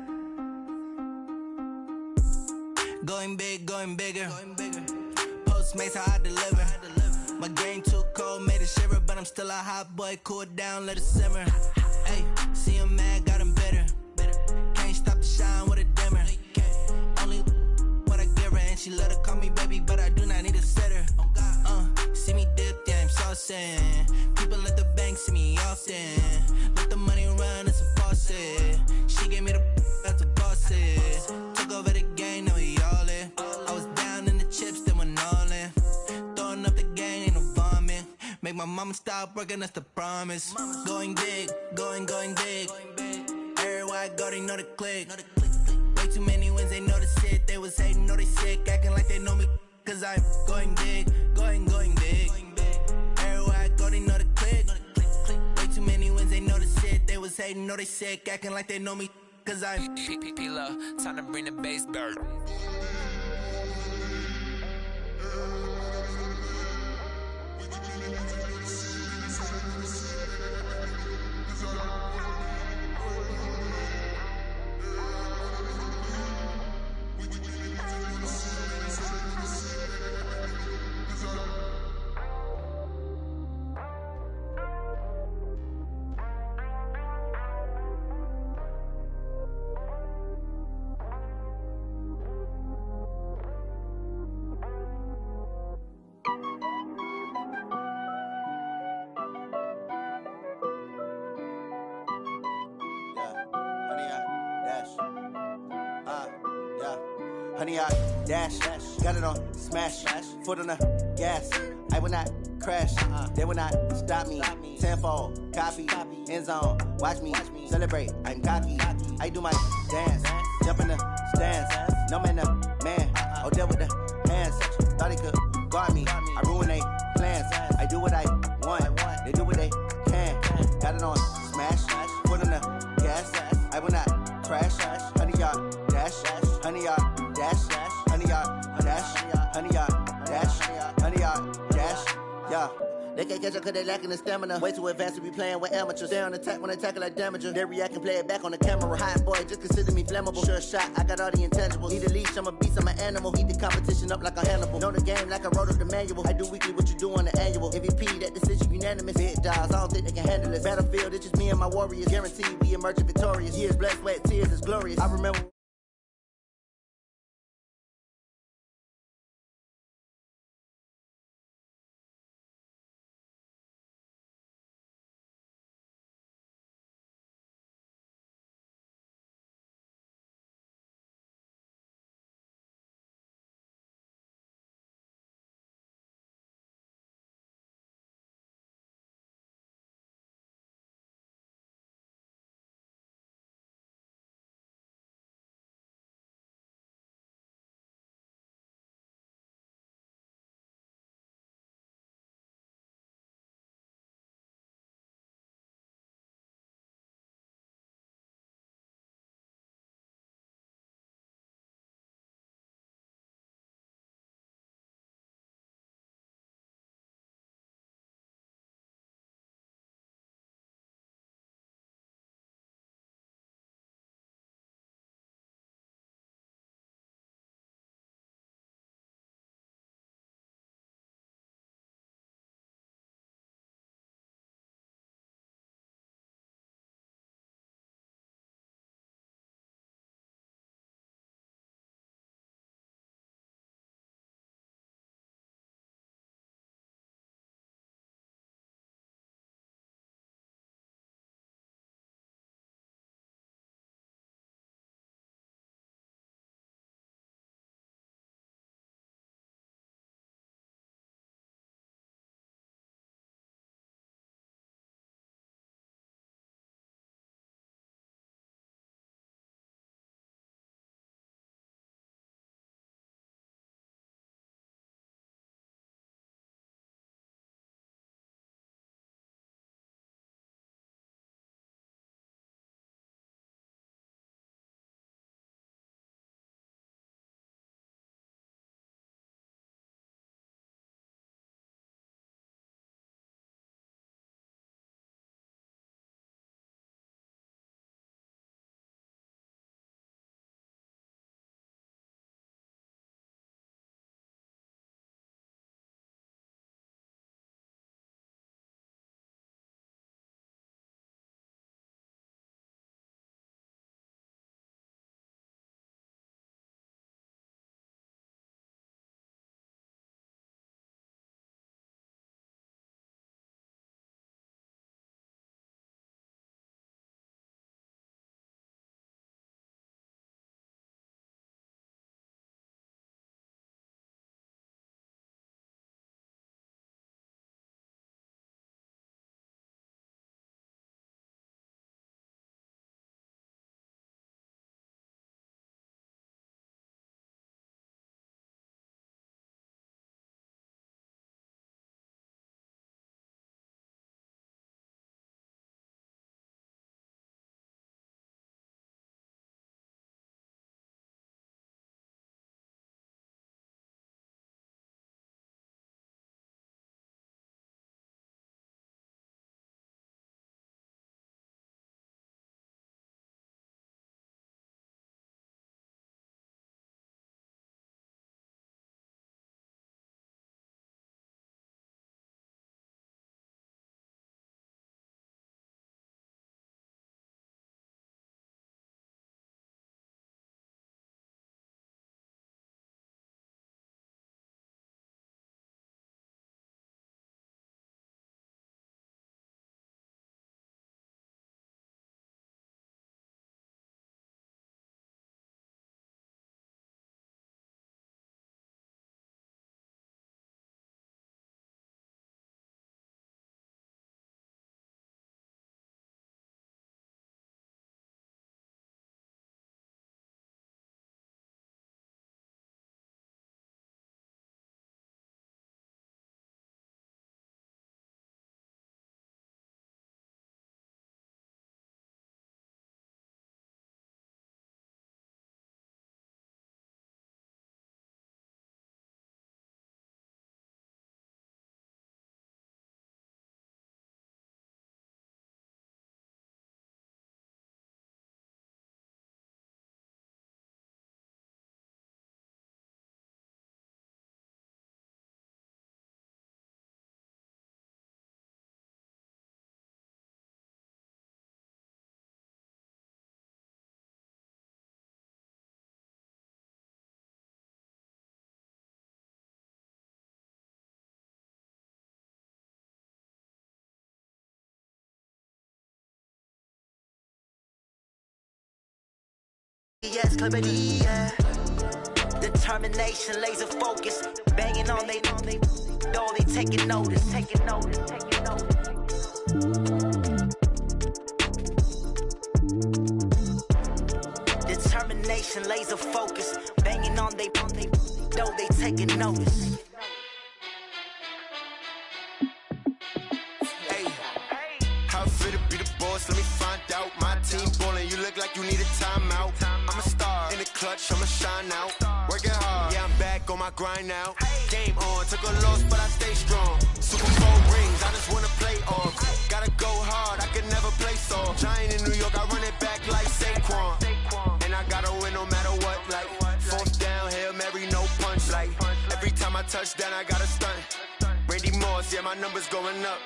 Speaker 5: going big, going bigger. Postmates, how I deliver. My game too cold, made it shiver. But I'm still a hot boy, cool it down, let it simmer. Hey, see him mad, got him bitter. Can't stop the shine with a dimmer. Only what I give her, and she let her call me baby, but I do not need a sitter. See me dip, yeah, I'm saucing. People at the bank see me often. Let the money run, it's a faucet. She gave me the that's a boss is. Took over the game, now we all in. I was down in the chips, then went all in. Throwing up the game, ain't no vomit. Make my mama stop working, that's the promise. Going big, going big. Everywhere I go, they know the click. Way too many wins, they know the shit. They was hating, know they sick, acting like they know me. Cause I'm going big, going big. Everywhere I go, they know the click. Way too many wins, they know the shit. They was hating, know they sick, acting like they know me. Cause I'm
Speaker 6: P-P-P-Lo, time to bring the bass bird.
Speaker 7: Honey, I dash, got it on smash, foot on the gas. I will not crash, they will not stop me. Tenfold, copy, end zone, watch me celebrate. I'm cocky, I do my dance, jump in the stands. No man, man. Oh, there with the hands. Thought he could guard me. I ruin they plans. I do what I want. They do what they can. Got it on smash. Foot on the gas. I will not crash. 100-yard dash. 100-yard dash. 100-yard dash. 100-yard dash. 100-yard dash. Yeah. They can't catch up cause they lacking the stamina. Way too advanced to be playing with amateurs. Stay on attack when they tackle like damager. They react and play it back on the camera. Hot boy, just consider me flammable. Sure shot, I got all the intangibles. Need a leash, I'm a beast, I'm an animal. Eat the competition up like a Hannibal. Know the game like I wrote up the manual. I do weekly what you do on the annual. MVP, that decision unanimous. Big dogs, I don't think they can handle it. Battlefield, it's just me and my warriors. Guaranteed we emerge victorious. Years, blood, sweat, tears, it's glorious. I remember
Speaker 5: yes, clarity, yeah. Determination, laser focus, banging on they, though they taking notice. Determination, laser focus, banging on they, though they taking notice.
Speaker 8: How fit to be the boss? Let me find out. My team ballin', you look like you need a timeout. I'm a star in the clutch, I'ma shine out. Working hard, yeah, I'm back on my grind now. Game on, took a loss, but I stay strong. Super Bowl rings, I just wanna play off. Gotta go hard, I can never play soft. Giant in New York, I run it back like Saquon. And I gotta win no matter what, like fourth down, Hail Mary, no punch. Like every time I touch down, I gotta stunt. Randy Moss, yeah, my numbers going up.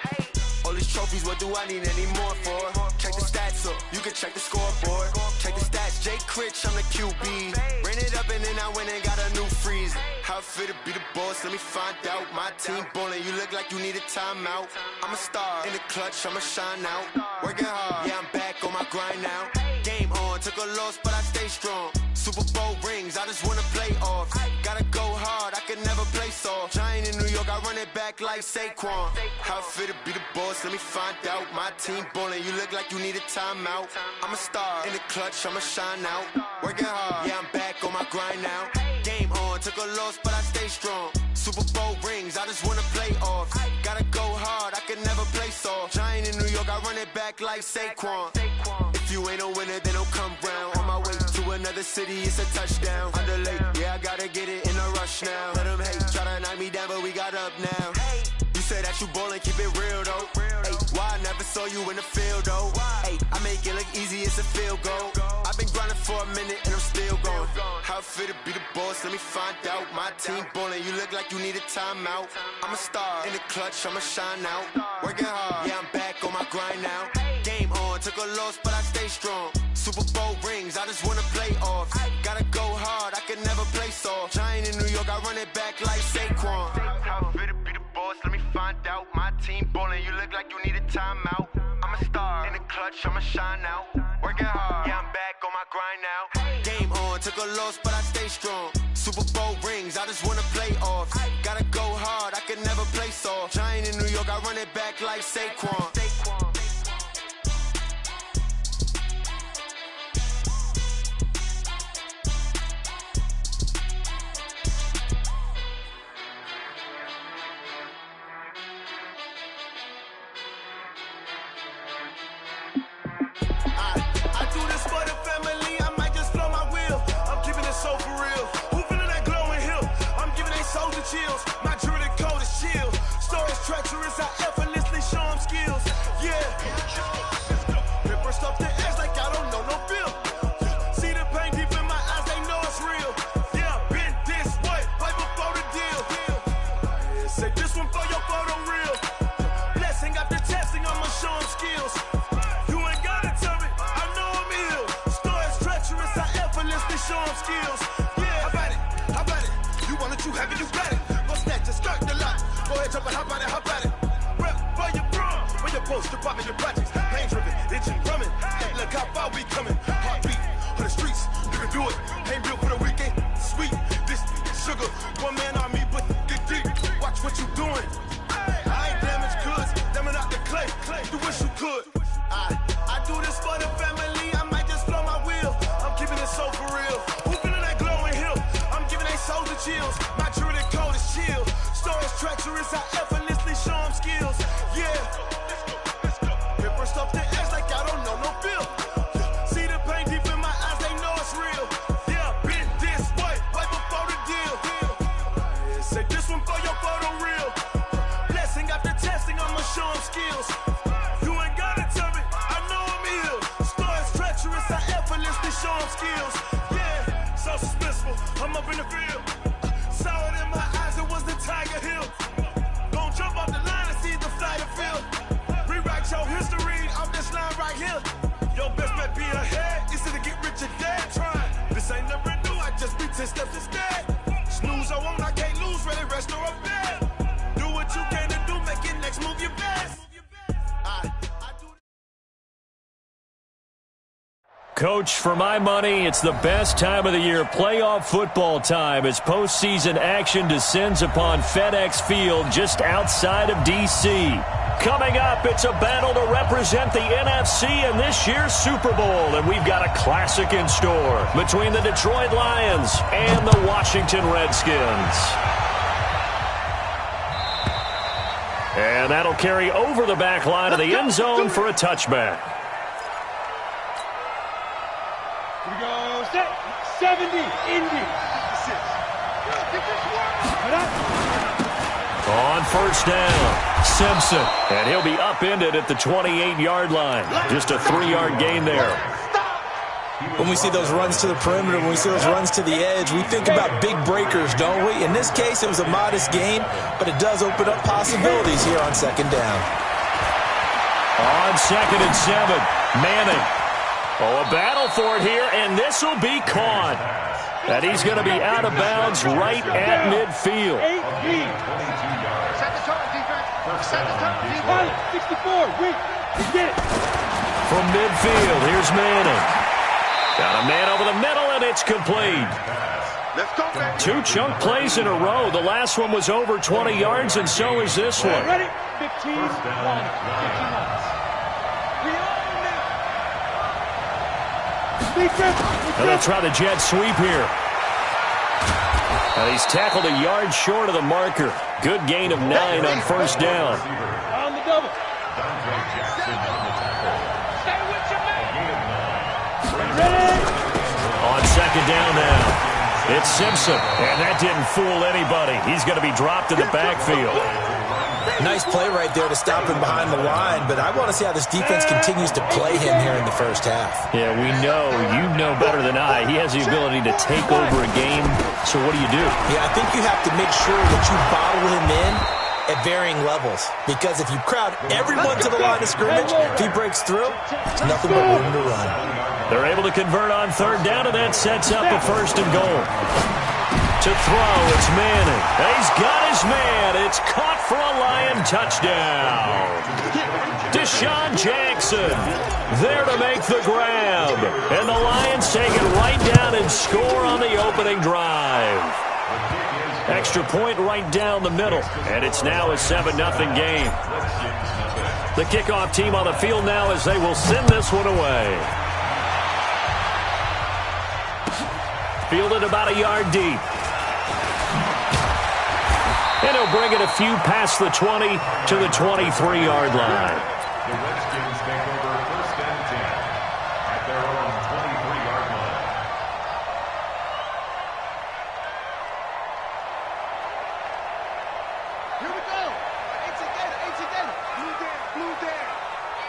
Speaker 8: All these trophies, what do I need any more for? Check the stats up, you can check the scoreboard. Check the stats, Jay Critch, I'm the QB. Ran it up and then I went and got a new freeze. How fit to be the boss, let me find out. My team ballin', you look like you need a timeout. I'm a star in the clutch, I'ma shine out. Working hard, yeah, I'm back on my grind now. Game on, took a loss, but I stay strong. Super Bowl rings, I just wanna play off. Gotta go hard, I can never play soft. Giant in New York, I run it back like Saquon. How fit to be the boss, let me find out. My team ballin', you look like you need a timeout. I'm a star in the clutch, I'ma shine out. Working hard, yeah, I'm back on my grind now. Game on, took a loss, but I stay strong. Super Bowl rings, I just wanna play off. Gotta go hard, I can never play soft. Giant in New York, I run it back like Saquon. If you ain't a winner, then don't come round. On my way to another city, it's a touchdown. Underlay, yeah, I gotta get it in a rush now. Let them hate, try to knock me down, but we got up now. You say that you ballin', keep it real though. Hey, why I never saw you in the field though? Hey, I make it look easy, it's a field goal. I've been grinding for a minute and I'm still going. How fit to be the boss, let me find out. My team ballin', you look like you need a timeout. I'm a star in the clutch, I'ma shine out. Working hard, yeah, I'm back on my grind now. Game on, took a loss, but I stay strong. Super Bowl rings, I just wanna play off. Gotta go hard, I can never play soft. Giant in New York, I run it back like Saquon. How fit to be the boss, let me find out. My team ballin', you look like you need a timeout. I'm a star in the clutch, I'ma shine out. Working hard, yeah, I'm back on my grind now. Game on, took a loss, but I stay strong. Super Bowl rings, I just wanna play off. Gotta go hard, I can never play soft. Giant in New York, I run it back like Saquon.
Speaker 9: Chills. My jewelry code is chill. Stories treacherous, I effortlessly show them skills. Yeah. Paper stuff the edge like I don't know no bill. See the pain deep in my eyes, they know it's real. Yeah, been this way, way before the deal. Say this one for your photo real. Blessing after testing, I'ma show them skills. You ain't gotta tell me, I know I'm ill. Stories treacherous, I effortlessly show them skills. Yeah, how about it? How about it? You want it, you have it, you got it. Go snatch it, skirt the lot. Go ahead, jump it, hop on it, hop at it. Rep for your bra, where your post, department, your projects. Pain driven, itching, drumming. Hey, look how far we coming. Heartbeat on the streets, you can do it. Ain't built for the weekend, sweet. This sugar, one man army, but get deep. Watch what you doing. I ain't damaged goods, damn out the clay. You wish you could. I do this for the family, I might just blow my wheel. I'm keeping it so for real. Who feeling that glowing hill? I'm giving they soldier chills. My jewelry code is chill. Stories treacherous, I effortlessly show them skills. Yeah. Paper stuff the edge like I don't know no bill. See the pain deep in my eyes, they know it's real. Yeah, been this way, way before the deal. Say this one for your photo real. Blessing after testing, I'ma show them skills. You ain't gotta tell me, I know I'm ill. Stories treacherous, I effortlessly show them skills. Yeah, so suspenseful, I'm up in the field. Saw it in my eyes, it was the Tiger Hill. Gon' jump off the line and see the fly the field. Rewrite your history off this line right here. Your best bet be ahead, it's to get rich or dead. Try, this ain't never new, I just be 10 steps instead. Snooze I won't, I can't lose, ready, rest or a bed. Do what you can to do, make it next move your best.
Speaker 1: Coach, for my money, it's the best time of the year. Playoff football time as postseason action descends upon FedEx Field just outside of D.C. Coming up, it's a battle to represent the NFC in this year's Super Bowl, and we've got a classic in store between the Detroit Lions and the Washington Redskins. And that'll carry over the back line of the end zone for a touchback.
Speaker 2: Here we go. Set. 70. Indy.
Speaker 1: On first down, Simpson. And he'll be upended at the 28-yard line. Just a 3-yard gain there.
Speaker 3: When we see those runs to the perimeter, when we see those runs to the edge, we think about big breakers, don't we? In this case, it was a modest gain, but it does open up possibilities here on second down.
Speaker 1: On 2nd and 7, Manning. Oh, a battle for it here, and this will be caught. And he's going to be out of bounds right at midfield.
Speaker 2: 64. Get it.
Speaker 1: From midfield, here's Manning. Got a man over the middle, and it's complete.
Speaker 9: Let's go, man.
Speaker 1: 2 chunk plays in a row. The last one was over 20 yards, and so is this one.
Speaker 2: Ready? 15 lines. 15 lines.
Speaker 1: And they'll try the jet sweep here. And he's tackled a yard short of the marker. Good gain of 9 on first down.
Speaker 2: On the double.
Speaker 1: On second down now, it's Simpson. And that didn't fool anybody. He's going to be dropped in the backfield.
Speaker 3: Nice play right there to stop him behind the line, but I want to see how this defense continues to play him here in the first half.
Speaker 1: Yeah, we know. You know better than I. He has the ability to take over a game. So what do you do?
Speaker 3: Yeah, I think you have to make sure that you bottle him in at varying levels, because if you crowd everyone to the line of scrimmage, if he breaks through, there's nothing but room to run.
Speaker 1: They're able to convert on third down, and that sets up a 1st and goal. To throw, it's Manning. He's got his man. It's caught for a Lion touchdown. Deshaun Jackson there to make the grab. And the Lions take it right down and score on the opening drive. Extra point right down the middle. And it's now a 7-0 game. The kickoff team on the field now as they will send this one away. Fielded about a yard deep. And he'll bring it a few past the 20 to the 23-yard line.
Speaker 10: The Redskins take over 1st and 10 at their own 23-yard line.
Speaker 9: Here we go. It's again. Blue down.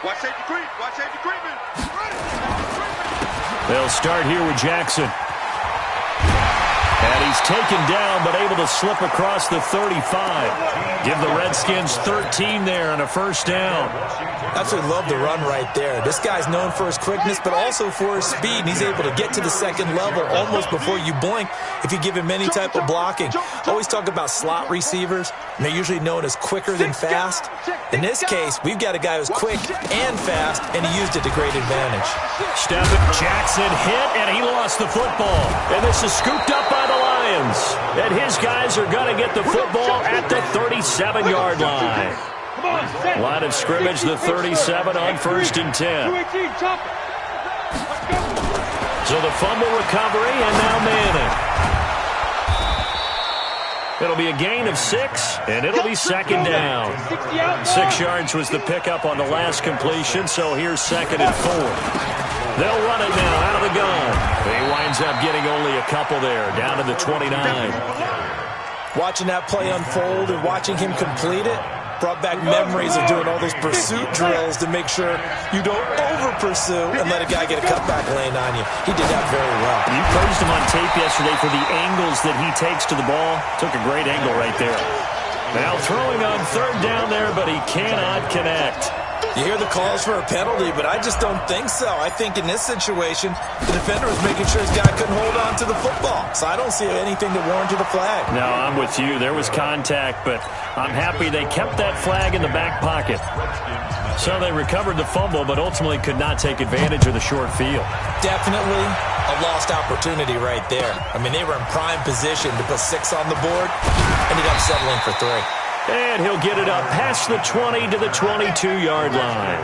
Speaker 9: Watch safety creep. Watch safety creeping.
Speaker 1: They'll start here with Jackson. And he's taken down, but able to slip across the 35. Give the Redskins 13 there and a 1st down.
Speaker 3: Absolutely love the run right there. This guy's known for his quickness, but also for his speed. And he's able to get to the second level almost before you blink if you give him any type of blocking. Always talk about slot receivers, and they're usually known as quicker than fast. In this case, we've got a guy who's quick and fast, and he used it to great advantage.
Speaker 1: Jackson hit, and he lost the football. And this is scooped up by the Lions. And his guys are going to get the football at the 37-yard line. Line of scrimmage, the 37 on 1st and 10. So the fumble recovery, and now Manning. It'll be a gain of 6, and it'll be 2nd down. 6 yards was the pickup on the last completion, so here's 2nd and 4. They'll run it now out of the gun. He winds up getting only a couple there, down to the 29.
Speaker 3: Watching that play unfold and watching him complete it brought back memories of doing all those pursuit drills to make sure you don't over-pursue and let a guy get a cutback lane on you. He did that very well.
Speaker 1: You praised him on tape yesterday for the angles that he takes to the ball. Took a great angle right there. Now throwing on third down there, but he cannot connect.
Speaker 3: You hear the calls for a penalty, but I just don't think so. I think in this situation, the defender was making sure his guy couldn't hold on to the football. So I don't see anything that warranted a flag.
Speaker 1: No, I'm with you. There was contact, but I'm happy they kept that flag in the back pocket. So they recovered the fumble, but ultimately could not take advantage of the short field.
Speaker 3: Definitely a lost opportunity right there. I mean, they were in prime position to put 6 on the board, ended up settling for 3.
Speaker 1: And he'll get it up past the 20 to the 22-yard line.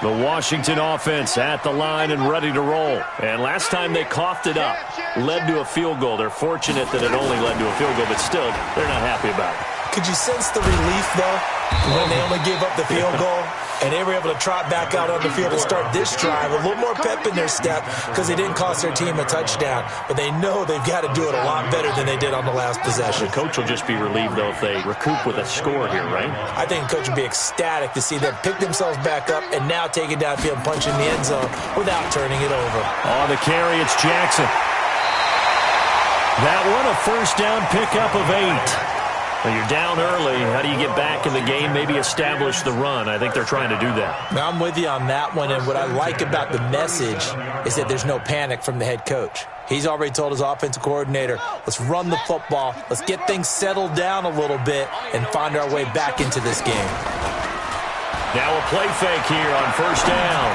Speaker 1: The Washington offense at the line and ready to roll. And last time they coughed it up, led to a field goal. They're fortunate that it only led to a field goal, but still, they're not happy about it.
Speaker 3: Could you sense the relief, though, when they only gave up the field goal and they were able to trot back out on the field to start this drive? A little more pep in their step because they didn't cost their team a touchdown, but they know they've got to do it a lot better than they did on the last possession.
Speaker 1: The coach will just be relieved, though, if they recoup with a score here, right?
Speaker 3: I think the coach would be ecstatic to see them pick themselves back up and now take it downfield and punch in the end zone without turning it over.
Speaker 1: On the carry, it's Jackson. That one, a first down pickup of 8. Well, you're down early. How do you get back in the game, maybe establish the run? I think they're trying to do that.
Speaker 3: Now, I'm with you on that one, and what I like about the message is that there's no panic from the head coach. He's already told his offensive coordinator, let's run the football, let's get things settled down a little bit, and find our way back into this game.
Speaker 1: Now a play fake here on first down.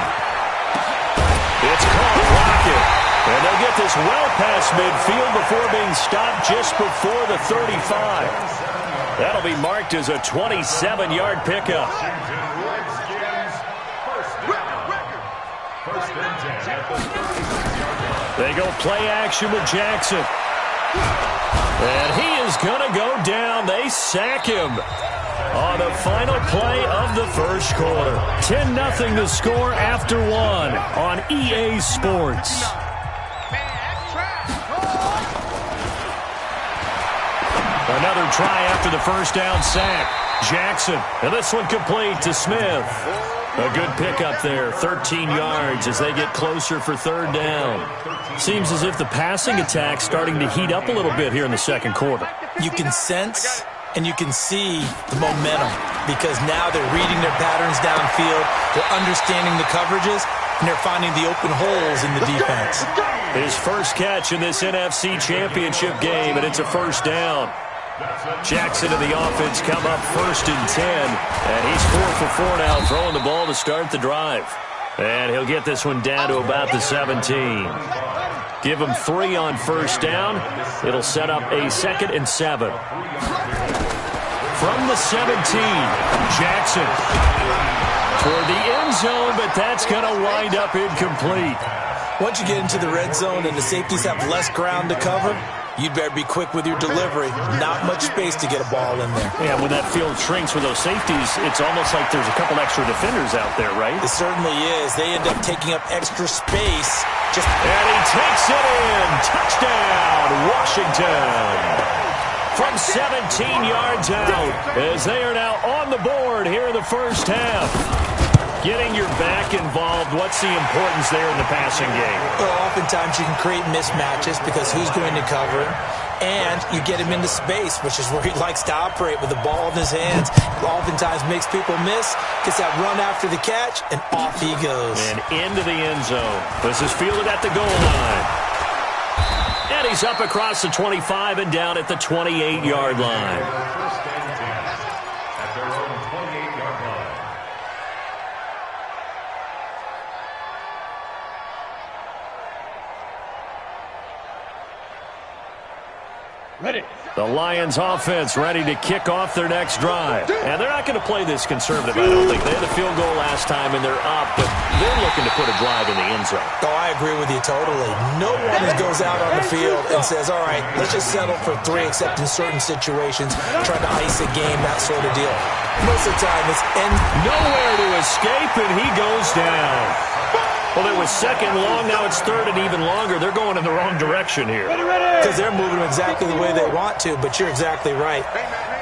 Speaker 1: It's caught, Lockett. And they'll get this well past midfield before being stopped just before the 35. That'll be marked as a 27-yard pickup. They go play action with Jackson. And he is going to go down. They sack him on the final play of the first quarter. 10-0 the score after 1 on EA Sports. Another try after the first down sack. Jackson, and this one complete to Smith. A good pickup there, 13 yards as they get closer for third down. Seems as if the passing attack's starting to heat up a little bit here in the second quarter.
Speaker 3: You can sense and you can see the momentum because now they're reading their patterns downfield, they're understanding the coverages, and they're finding the open holes in the defense.
Speaker 1: His first catch in this NFC Championship game, and it's a first down. Jackson and the offense come up 1st and 10, and he's 4 for 4 now, throwing the ball to start the drive. And he'll get this one down to about the 17. Give him 3 on first down. It'll set up a 2nd and 7. From the 17, Jackson toward the end zone, but that's going to wind up incomplete.
Speaker 3: Once you get into the red zone and the safeties have less ground to cover, you'd better be quick with your delivery. Not much space to get a ball in there.
Speaker 1: Yeah, when that field shrinks with those safeties, it's almost like there's a couple extra defenders out there, right?
Speaker 3: It certainly is. They end up taking up extra space.
Speaker 1: And he takes it in. Touchdown, Washington. From 17 yards out, as they are now on the board here in the first half. Getting your back involved, what's the importance there in the passing game?
Speaker 3: Well, oftentimes you can create mismatches because who's going to cover him? And you get him into space, which is where he likes to operate with the ball in his hands. Oftentimes makes people miss, gets that run after the catch, and off he goes.
Speaker 1: And into the end zone. This is fielded at the goal line. And he's up across the 25 and down at the 28-yard line.
Speaker 2: Ready.
Speaker 1: The Lions offense ready to kick off their next drive. And they're not going to play this conservative, I don't think. They had a field goal last time, and they're up, but they're looking to put a drive in the end zone.
Speaker 3: Oh, I agree with you totally. No one goes out on the field and says, all right, let's just settle for 3, except in certain situations, trying to ice a game, that sort of deal. Most of the time, it's end.
Speaker 1: Nowhere to escape, and he goes down. Well, it was second long, now it's third and even longer. They're going in the wrong direction here.
Speaker 3: Because they're moving exactly the way they want to, but you're exactly right.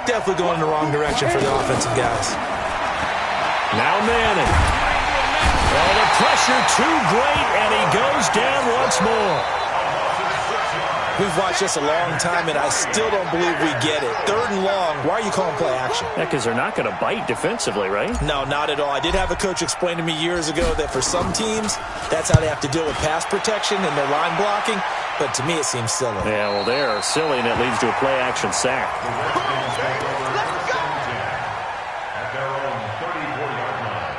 Speaker 3: Definitely going in the wrong direction for the offensive guys.
Speaker 1: Now Manning. Oh, the pressure too great, and he goes down once more.
Speaker 3: We've watched this a long time, and I still don't believe we get it. 3rd and long, why are you calling play action?
Speaker 1: Yeah, because they're not going to bite defensively, right?
Speaker 3: No, not at all. I did have a coach explain to me years ago that for some teams, that's how they have to deal with pass protection and their line blocking. But to me, it seems silly.
Speaker 1: Yeah, well, they're silly, and it leads to a play-action sack.
Speaker 10: At their own 34-yard line.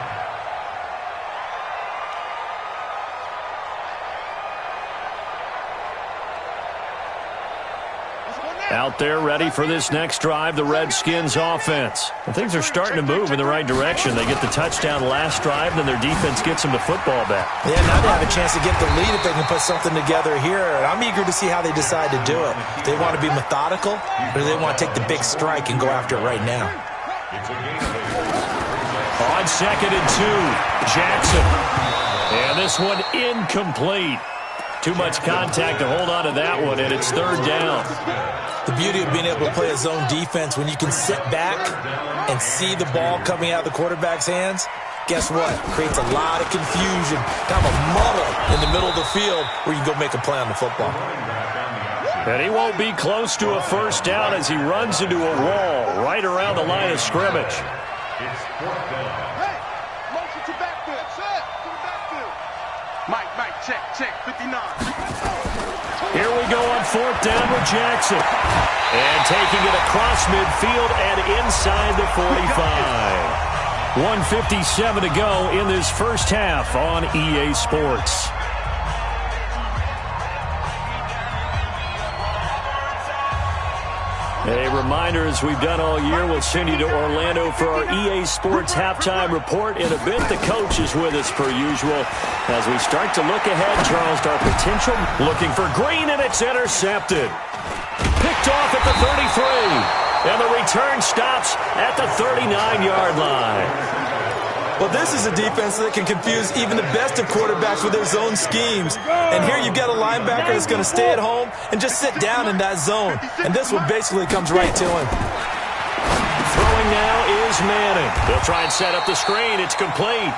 Speaker 1: Out there ready for this next drive, the Redskins offense. And things are starting to move in the right direction. They get the touchdown last drive, then their defense gets them the football back.
Speaker 3: Yeah, now they have a chance to get the lead if they can put something together here. And I'm eager to see how they decide to do it. Do they want to be methodical, or do they want to take the big strike and go after it right now?
Speaker 1: On 2nd and 2, Jackson. And this one incomplete. Too much contact to hold on to that one, and it's 3rd down.
Speaker 3: The beauty of being able to play a zone defense, when you can sit back and see the ball coming out of the quarterback's hands, guess what? Creates a lot of confusion, kind of a muddle in the middle of the field where you can go make a play on the football.
Speaker 1: And he won't be close to a 1st down as he runs into a wall right around the line of scrimmage.
Speaker 10: It's 4th down.
Speaker 2: Hey, motion to backfield. That's it. To the backfield. Mike, check, 59.
Speaker 1: Here we go on 4th down with Jackson. And taking it across midfield and inside the 45. 1:57 to go in this first half on EA Sports. A reminder, as we've done all year, we'll send you to Orlando for our EA Sports halftime report. In a bit, the coach is with us per usual. As we start to look ahead, Charles, to our potential. Looking for Green, and it's intercepted. Picked off at the 33. And the return stops at the 39-yard line.
Speaker 3: Well, this is a defense that can confuse even the best of quarterbacks with their zone schemes. And here you've got a linebacker that's going to stay at home and just sit down in that zone. And this one basically comes right to him.
Speaker 1: Throwing now is Manning. They'll try and set up the screen. It's complete.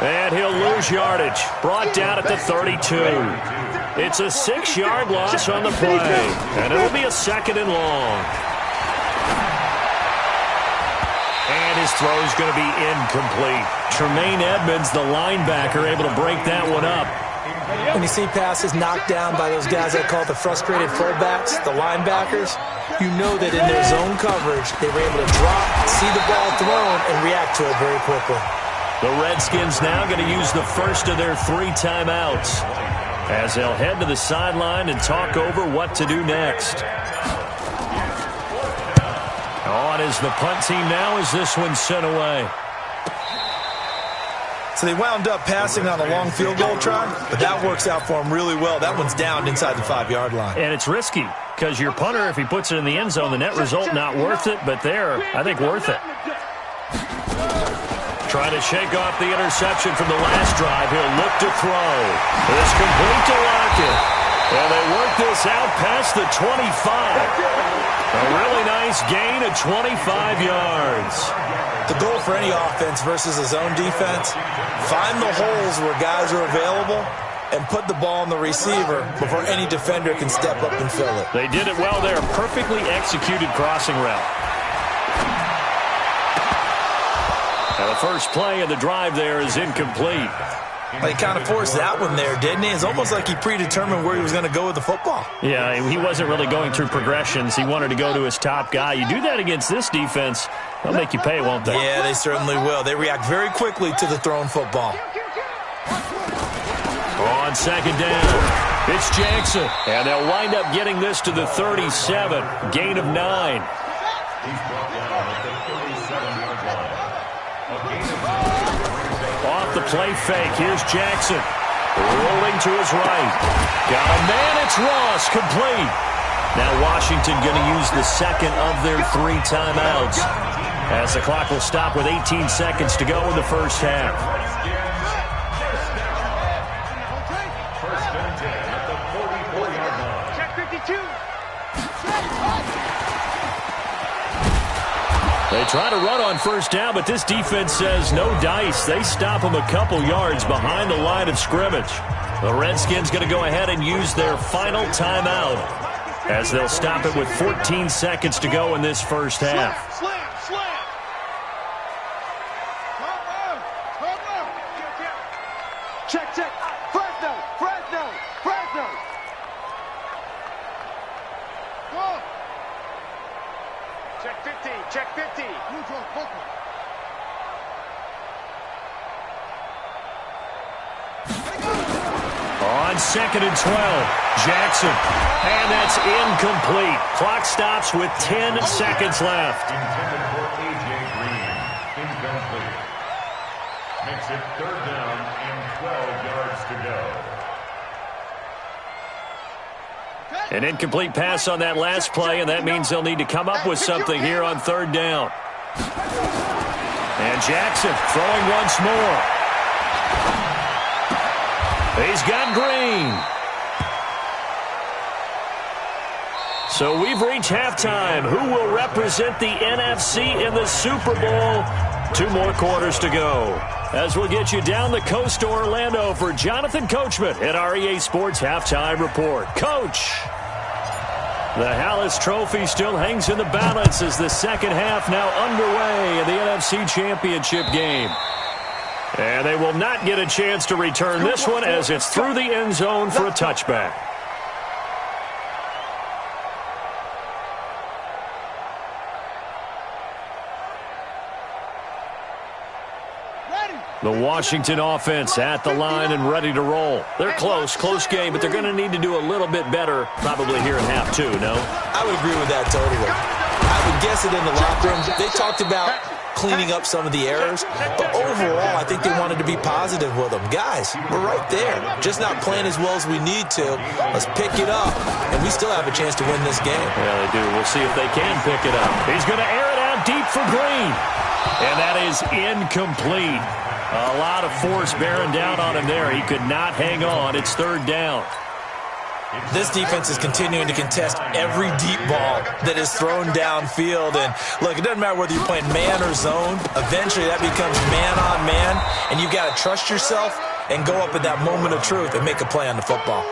Speaker 1: And he'll lose yardage. Brought down at the 32. It's a 6-yard loss on the play. And it'll be a 2nd and long. And his throw is going to be incomplete. Tremaine Edmonds, the linebacker, able to break that one up.
Speaker 3: When you see passes knocked down by those guys I call the frustrated fullbacks, the linebackers, you know that in their zone coverage, they were able to drop, see the ball thrown, and react to it very quickly.
Speaker 1: The Redskins now going to use the first of their 3 timeouts as they'll head to the sideline and talk over what to do next. On is the punt team now as this one's sent away.
Speaker 3: So they wound up passing on a long field goal try, but that works out for them really well. That one's down inside the 5-yard line.
Speaker 1: And it's risky because your punter, if he puts it in the end zone, the net result not worth it, but there, I think worth it. Trying to shake off the interception from the last drive. He'll look to throw. It's complete to Lockett. And they work this out past the 25. A really nice gain of 25 yards.
Speaker 3: The goal for any offense versus a zone defense, find the holes where guys are available and put the ball on the receiver before any defender can step up and fill it.
Speaker 1: They did it well there. Perfectly executed crossing route. Now the first play of the drive there is incomplete.
Speaker 3: Well, he kind of forced that one there, didn't he? It's almost like he predetermined where he was going to go with the football.
Speaker 1: Yeah, he wasn't really going through progressions. He wanted to go to his top guy. You do that against this defense, they'll make you pay, won't they?
Speaker 3: Yeah, they certainly will. They react very quickly to the thrown football.
Speaker 1: On 2nd down, it's Jackson. And they'll wind up getting this to the 37. Gain of 9.
Speaker 10: He's brought down at the 37-yard line. A gain of 9.
Speaker 1: Off the play fake, here's Jackson. Rolling to his right. Got a man, it's Ross, complete. Now Washington going to use the second of their 3 timeouts, as the clock will stop with 18 seconds to go in the first half.
Speaker 10: First and 10 at the 44-yard line.
Speaker 2: Check 52.
Speaker 1: They try to run on first down, but this defense says no dice. They stop them a couple yards behind the line of scrimmage. The Redskins going to go ahead and use their final timeout. as they'll stop it with 14 seconds to go in this first half.
Speaker 2: Slam. Check. Fresno. Go. Check 50. Neutral, Coco.
Speaker 1: On 2nd and 12, Jackson. And that's incomplete. Clock stops with 10 seconds left.
Speaker 10: Intended for A.J. Green. Incomplete. Makes it 3rd down and 12 yards to go.
Speaker 1: An incomplete pass on that last play, and that means they'll need to come up with something here on 3rd down. And Jackson throwing once more. He's got Green. So we've reached halftime. Who will represent the NFC in the Super Bowl? 2 more quarters to go. As we'll get you down the coast to Orlando for Jonathan Coachman at our EA Sports Halftime Report. Coach! The Hallis Trophy still hangs in the balance as the second half now underway in the NFC Championship game. And they will not get a chance to return this one as it's through the end zone for a touchback. The Washington offense at the line and ready to roll. They're close game, but they're going to need to do a little bit better probably here in half 2, no?
Speaker 3: I would agree with that totally. I would guess it in the locker room. They talked about cleaning up some of the errors, but overall, I think they wanted to be positive with them. Guys, we're right there. Just not playing as well as we need to. Let's pick it up, and we still have a chance to win this game.
Speaker 1: Yeah, they do. We'll see if they can pick it up. He's going to air it out deep for Green, and that is incomplete. A lot of force bearing down on him there. He could not hang on. It's 3rd down.
Speaker 3: This defense is continuing to contest every deep ball that is thrown downfield. And, look, it doesn't matter whether you're playing man or zone. Eventually, that becomes man-on-man, and you've got to trust yourself and go up at that moment of truth and make a play on the football.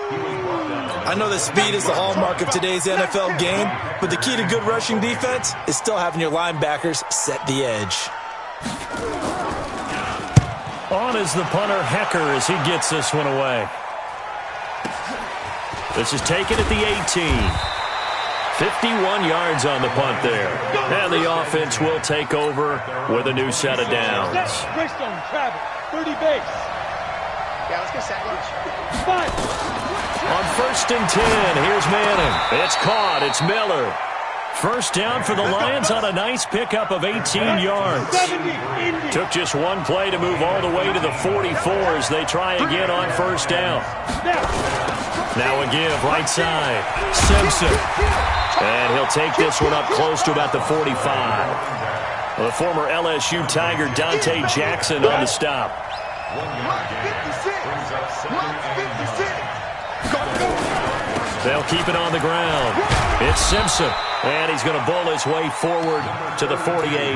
Speaker 3: I know that speed is the hallmark of today's NFL game, but the key to good rushing defense is still having your linebackers set the edge.
Speaker 1: On is the punter, Hecker, as he gets this one away. This is taken at the 18. 51 yards on the punt there. And the offense will take over with a new set of downs.
Speaker 2: Greystone, travel, 30 base. Yeah, let's get set. 5.
Speaker 1: On 1st and 10, here's Manning. It's caught. It's Miller. First down for the Lions on a nice pickup of 18 yards. Took just one play to move all the way to the 44 as they try again on 1st down. Now a give right side. Simpson. And he'll take this one up close to about the 45. The former LSU Tiger Dante Jackson on the stop. They'll keep it on the ground. It's Simpson. And he's going to bowl his way forward to the 48.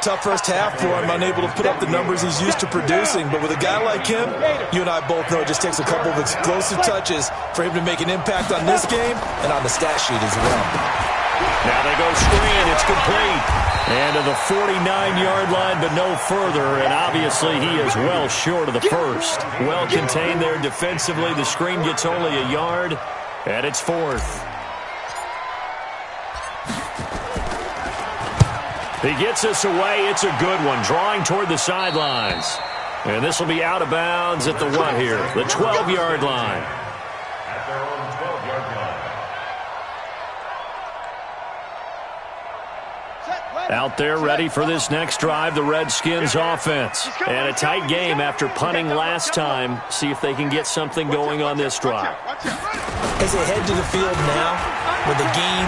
Speaker 3: Tough first half for him, unable to put up the numbers he's used to producing. But with a guy like him, you and I both know it just takes a couple of explosive touches for him to make an impact on this game and on the stat sheet as well.
Speaker 1: Now they go screen. It's complete. And to the 49-yard line, but no further. And obviously he is well short of the first. Well contained there defensively. The screen gets only a yard, and it's 4th. He gets us away. It's a good one. Drawing toward the sidelines. And this will be out of bounds at the what here? The 12-yard line.
Speaker 10: At their own 12-yard line.
Speaker 1: Out there ready for this next drive, the Redskins offense. And a tight game after punting last time. See if they can get something going on this drive.
Speaker 3: As they head to the field now, with the game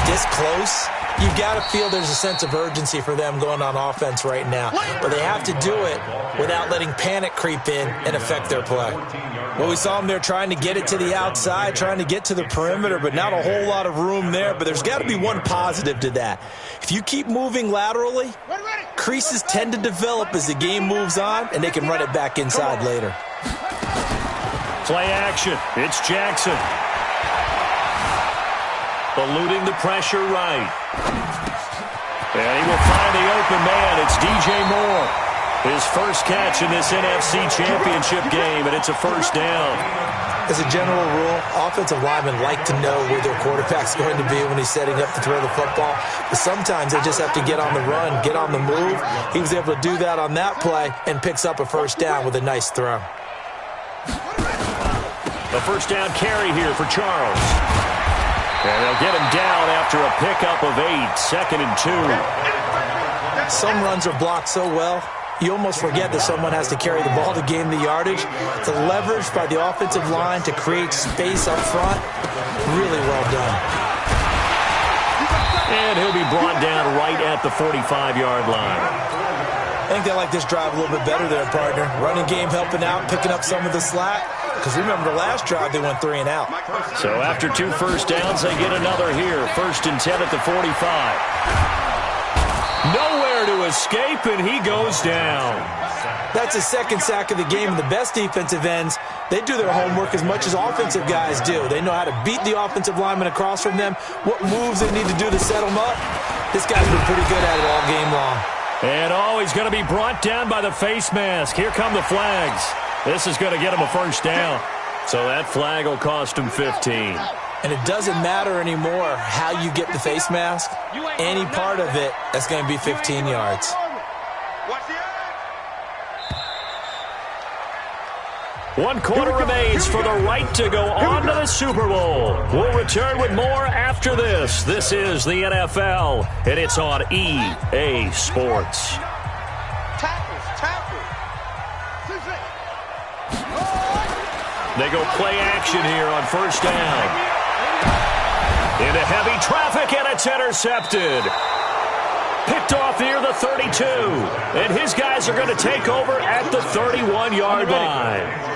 Speaker 3: this close, you've got to feel there's a sense of urgency for them going on offense right now. But they have to do it without letting panic creep in and affect their play. Well, we saw them there trying to get it to the outside, trying to get to the perimeter, but not a whole lot of room there. But there's got to be one positive to that. If you keep moving laterally, creases tend to develop as the game moves on, and they can run it back inside later.
Speaker 1: Play action. It's Jackson. eluding the pressure right. And he will find the open man. It's DJ Moore. His first catch in this NFC Championship game, and it's a first down.
Speaker 3: As a general rule, offensive linemen like to know where their quarterback's going to be when he's setting up to throw the football. But sometimes they just have to get on the run, get on the move. He was able to do that on that play and picks up a first down with a nice throw.
Speaker 1: A first down carry here for Charles. And they'll get him down after a pickup of 8, 2nd and 2.
Speaker 3: Some runs are blocked so well, you almost forget that someone has to carry the ball to gain the yardage. The leverage by the offensive line to create space up front, really well done.
Speaker 1: And he'll be brought down right at the 45-yard line.
Speaker 3: I think they like this drive a little bit better there, partner. Running game helping out, picking up some of the slack. Because remember the last drive, they went 3 and out.
Speaker 1: So after 2 first downs, they get another here. 1st and 10 at the 45. Nowhere to escape, and he goes down.
Speaker 3: That's his second sack of the game, and the best defensive ends, they do their homework as much as offensive guys do. They know how to beat the offensive lineman across from them, what moves they need to do to set them up. This guy's been pretty good at it all game long.
Speaker 1: And he's going to be brought down by the face mask. Here come the flags. This is going to get him a first down. So that flag will cost him 15.
Speaker 3: And it doesn't matter anymore how you get the face mask. Any part of it, that's going to be 15 yards.
Speaker 1: 1 quarter remains for the right to go on to the Super Bowl. We'll return with more after this. This is the NFL, and it's on EA Sports. They go play action here on first down. Into heavy traffic, and it's intercepted. Picked off near the 32. And his guys are going to take over at the 31-yard line.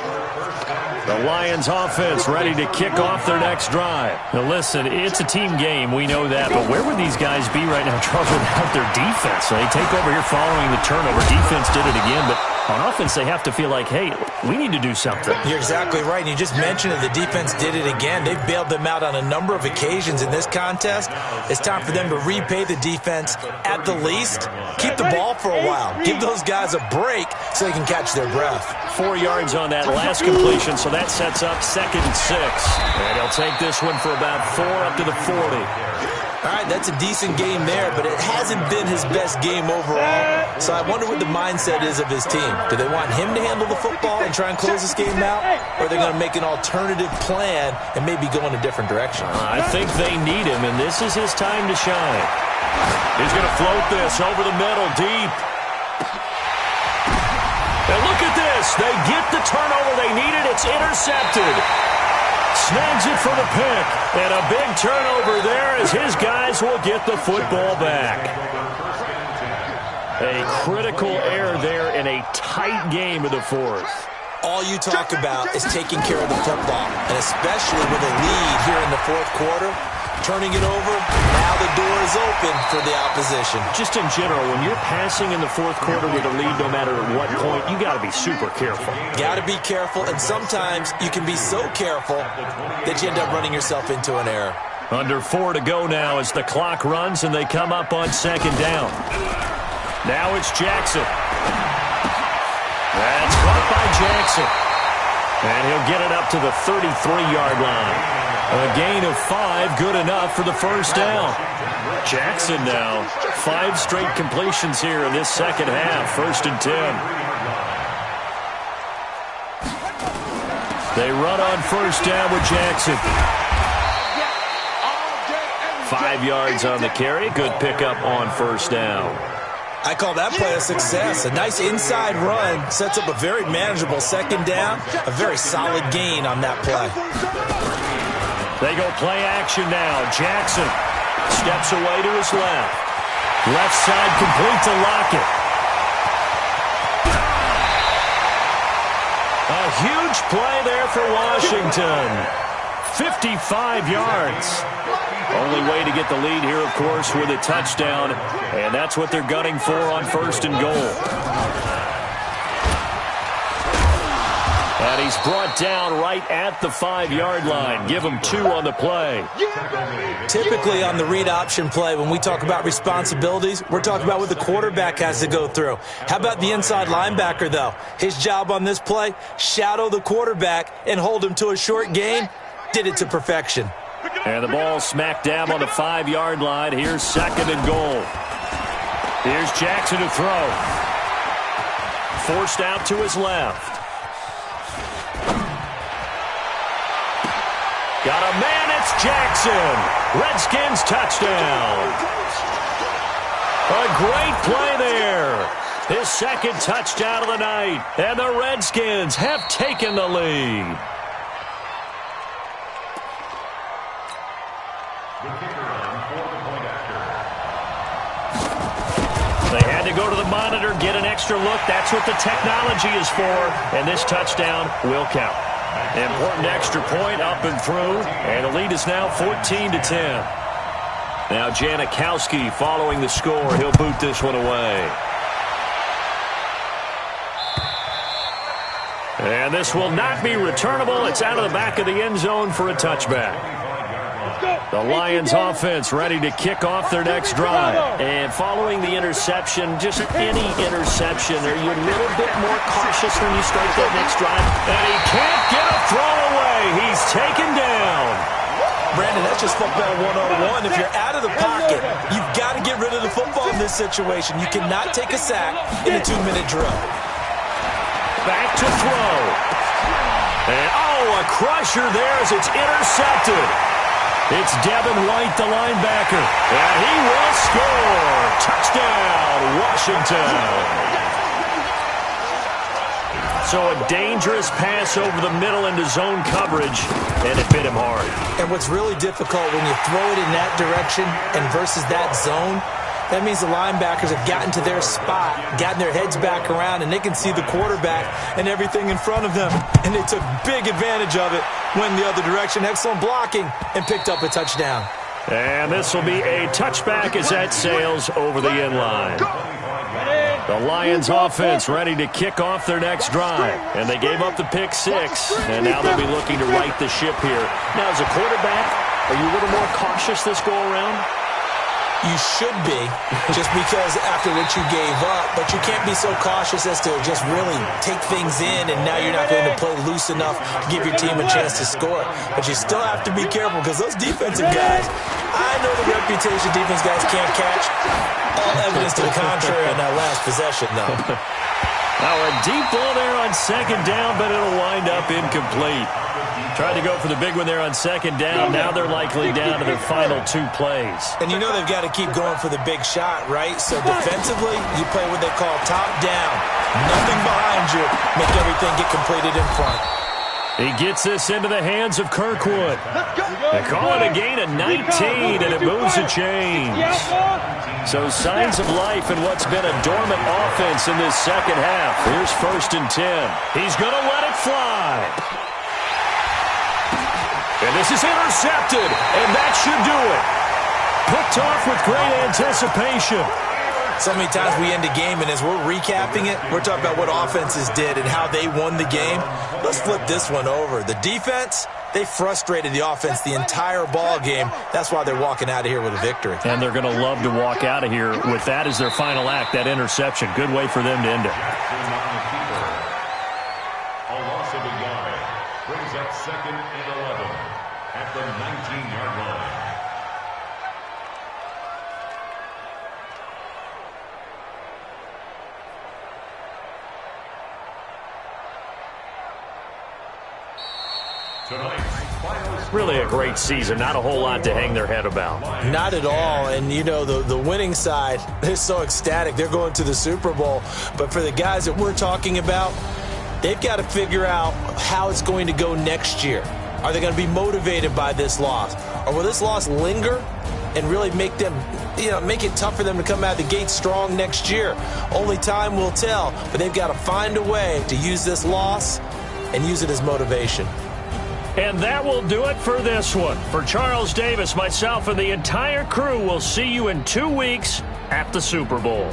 Speaker 1: The Lions offense ready to kick off their next drive. Now listen, it's a team game, we know that, but where would these guys be right now, Charles, without their defense? So they take over here following the turnover. Defense did it again, but on offense they have to feel like, hey, we need to do something.
Speaker 3: You're exactly right. And you just mentioned that the defense did it again. They've bailed them out on a number of occasions in this contest. It's time for them to repay the defense at the least. Keep the ball for a while. Give those guys a break so they can catch their breath.
Speaker 1: 4 yards on that last completion, so that sets up 2nd and 6. And he'll take this one for about 4 up to the 40.
Speaker 3: All right, that's a decent game there, but it hasn't been his best game overall. So I wonder what the mindset is of his team. Do they want him to handle the football and try and close this game out? Or are they going to make an alternative plan and maybe go in a different direction?
Speaker 1: I think they need him, and this is his time to shine. He's going to float this over the middle, deep. And look at this. They get the turnover they needed. It's intercepted. Snags it for the pick. And a big turnover there as his guys will get the football back. A critical error there in a tight game of the 4th.
Speaker 3: All you talk about is taking care of the football, and especially with a lead here in the 4th quarter, turning it over, now the door is open for the opposition.
Speaker 1: Just in general, when you're passing in the 4th quarter with a lead, no matter at what point, you got to be super careful.
Speaker 3: Got to be careful, and sometimes you can be so careful that you end up running yourself into an error.
Speaker 1: Under 4 to go now as the clock runs and they come up on 2nd down. Now it's Jackson. That's caught by Jackson. And he'll get it up to the 33-yard line. A gain of 5, good enough for the first down. Jackson now, 5 straight completions here in this second half. 1st and 10. They run on first down with Jackson. 5 yards on the carry. Good pickup on first down.
Speaker 3: I call that play a success. A nice inside run sets up a very manageable 2nd down. A very solid gain on that play.
Speaker 1: They go play action now. Jackson steps away to his left. Left side complete to Lockett. A huge play there for Washington. 55 yards. Only way to get the lead here, of course, with a touchdown. And that's what they're gunning for on 1st and goal. And he's brought down right at the 5-yard line. Give him 2 on the play.
Speaker 3: Typically on the read option play, when we talk about responsibilities, we're talking about what the quarterback has to go through. How about the inside linebacker, though? His job on this play, shadow the quarterback and hold him to a short gain. Did it to perfection.
Speaker 1: And the ball smack dab on the 5-yard line. Here's 2nd and goal. Here's Jackson to throw. Forced out to his left. Got a man, it's Jackson. Redskins touchdown. A great play there. His 2nd touchdown of the night. And the Redskins have taken the lead. They had to go to the monitor, get an extra look. That's what the technology is for. And this touchdown will count. Important extra point up and through, and the lead is now 14-10. Now Janikowski following the score. He'll boot this one away. And this will not be returnable. It's out of the back of the end zone for a touchback. The Lions offense ready to kick off their next drive. And following the interception, just any interception, are you a little bit more cautious when you start that next drive? And he can't get a throw away. He's taken down.
Speaker 3: Brandon, that's just football 101. If you're out of the pocket, you've got to get rid of the football in this situation. You cannot take a sack in a 2-minute drill.
Speaker 1: Back to throw. And, a crusher there as it's intercepted. It's Devin White, the linebacker, and he will score. Touchdown, Washington. So a dangerous pass over the middle into zone coverage, and it hit him hard.
Speaker 3: And what's really difficult when you throw it in that direction and versus that zone, that means the linebackers have gotten to their spot, gotten their heads back around, and they can see the quarterback and everything in front of them. And they took big advantage of it, went the other direction, excellent blocking, and picked up a touchdown.
Speaker 1: And this will be a touchback as that sails over the end line. The Lions offense ready to kick off their next drive. And they gave up the pick 6, and now they'll be looking to right the ship here. Now, as a quarterback, are you a little more cautious this go-around?
Speaker 3: You should be, just because after what you gave up, but you can't be so cautious as to just really take things in, and now you're not going to play loose enough to give your team a chance to score. But you still have to be careful, because those defensive guys, I know the reputation defense guys can't catch. All evidence to the contrary on that last possession, though.
Speaker 1: Now a deep ball there on 2nd down, but it'll wind up incomplete. Tried to go for the big one there on 2nd down. Now they're likely down to their final 2 plays.
Speaker 3: And you know they've got to keep going for the big shot, right? So defensively, you play what they call top down. Nothing behind you. Make everything get completed in front.
Speaker 1: He gets this into the hands of Kirkwood. They call it a gain of 19, and it moves a change. So signs of life in what's been a dormant offense in this second half. Here's 1st and 10. He's going to let it fly. And this is intercepted, and that should do it. Picked off with great anticipation.
Speaker 3: So many times we end a game, and as we're recapping it, we're talking about what offenses did and how they won the game. Let's flip this one over. The defense, they frustrated the offense the entire ball game. That's why they're walking out of here with a victory.
Speaker 1: And they're going to love to walk out of here with that as their final act, that interception. Good way for them to end it.
Speaker 10: A loss of a yard brings up 2nd and 11 at the 19-yard line.
Speaker 1: Really a great season. Not a whole lot to hang their head about.
Speaker 3: Not at all. And, you know, the winning side, they're so ecstatic. They're going to the Super Bowl. But for the guys that we're talking about, they've got to figure out how it's going to go next year. Are they going to be motivated by this loss? Or will this loss linger and really make them, make it tough for them to come out of the gate strong next year? Only time will tell. But they've got to find a way to use this loss and use it as motivation.
Speaker 1: And that will do it for this one. For Charles Davis, myself, and the entire crew, we'll see you in 2 weeks at the Super Bowl.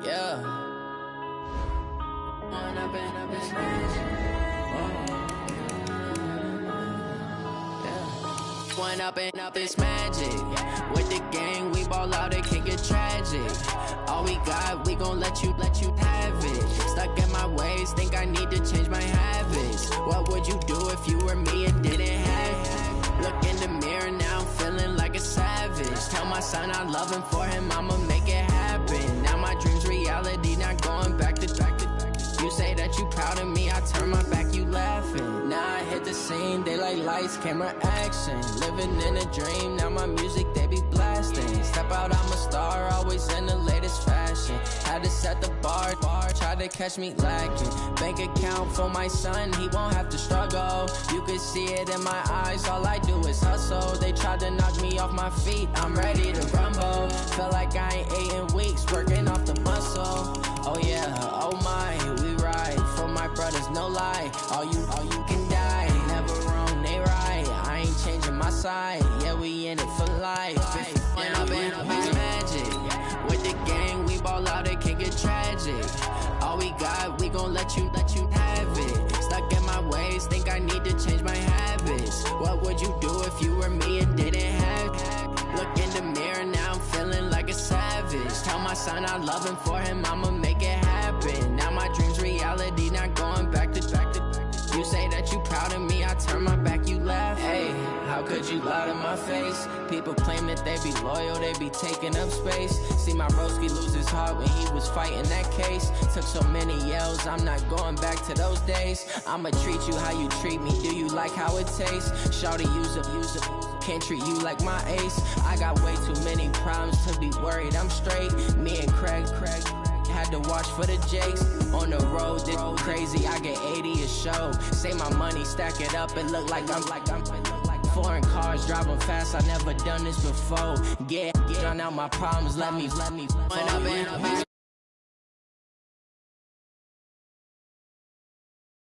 Speaker 5: Yeah. One up and up is magic. With the gang, we ball out, it can get tragic. All we got, we gon' let you have it. Stuck in my ways, think I need to change my habits. What would you do if you were me and didn't have it? Look in the mirror now, I'm feeling like a savage. Tell my son I love him, for him I'ma make it happen. Now my dream's reality, not going back to. You say that you proud of me, I turn my back, you laughing. Now I hit the scene, they like lights, camera, action. Living in a dream, now my music, they be blasting. Step out, I'm a star, always in the latest fashion. Had to set the bar, tried to catch me lacking. Bank account for my son, he won't have to struggle. You can see it in my eyes, all I do is hustle. They tried to knock me off my feet, I'm ready to rumble. Feel like I ain't ate in weeks, working off the muscle. Oh yeah, oh my, we ride for my brothers, no lie. All you can die, never wrong, they right. I ain't changing my side, yeah, we in it for life. And I've been magic. With the gang, we ball out, it can get tragic. All we got, we gon' let you have it. Stuck in my ways, think I need to change my habits. What would you do if you were me and didn't have it? Look in the mirror, now I'm feeling like a savage. Tell my son I love him, for him I'ma make it happen. Now my dream's reality, not going back to. You say that you proud of me, I turn my back, you laugh. Hey, how could you lie to my face? People claim that they be loyal, they be taking up space. See my broski lose his heart when he was fighting that case. Took so many yells, I'm not going back to those days. I'ma treat you how you treat me, do you like how it tastes? Shawty, use up, can't treat you like my ace. I got way too many problems to be worried, I'm straight. Me and Craig had to watch for the Jakes. On the road, this crazy, I get 80 a show. Say my money, stack it up, it look like I'm foreign cars, driving fast, I never done this before. Get drown out my problems, let me.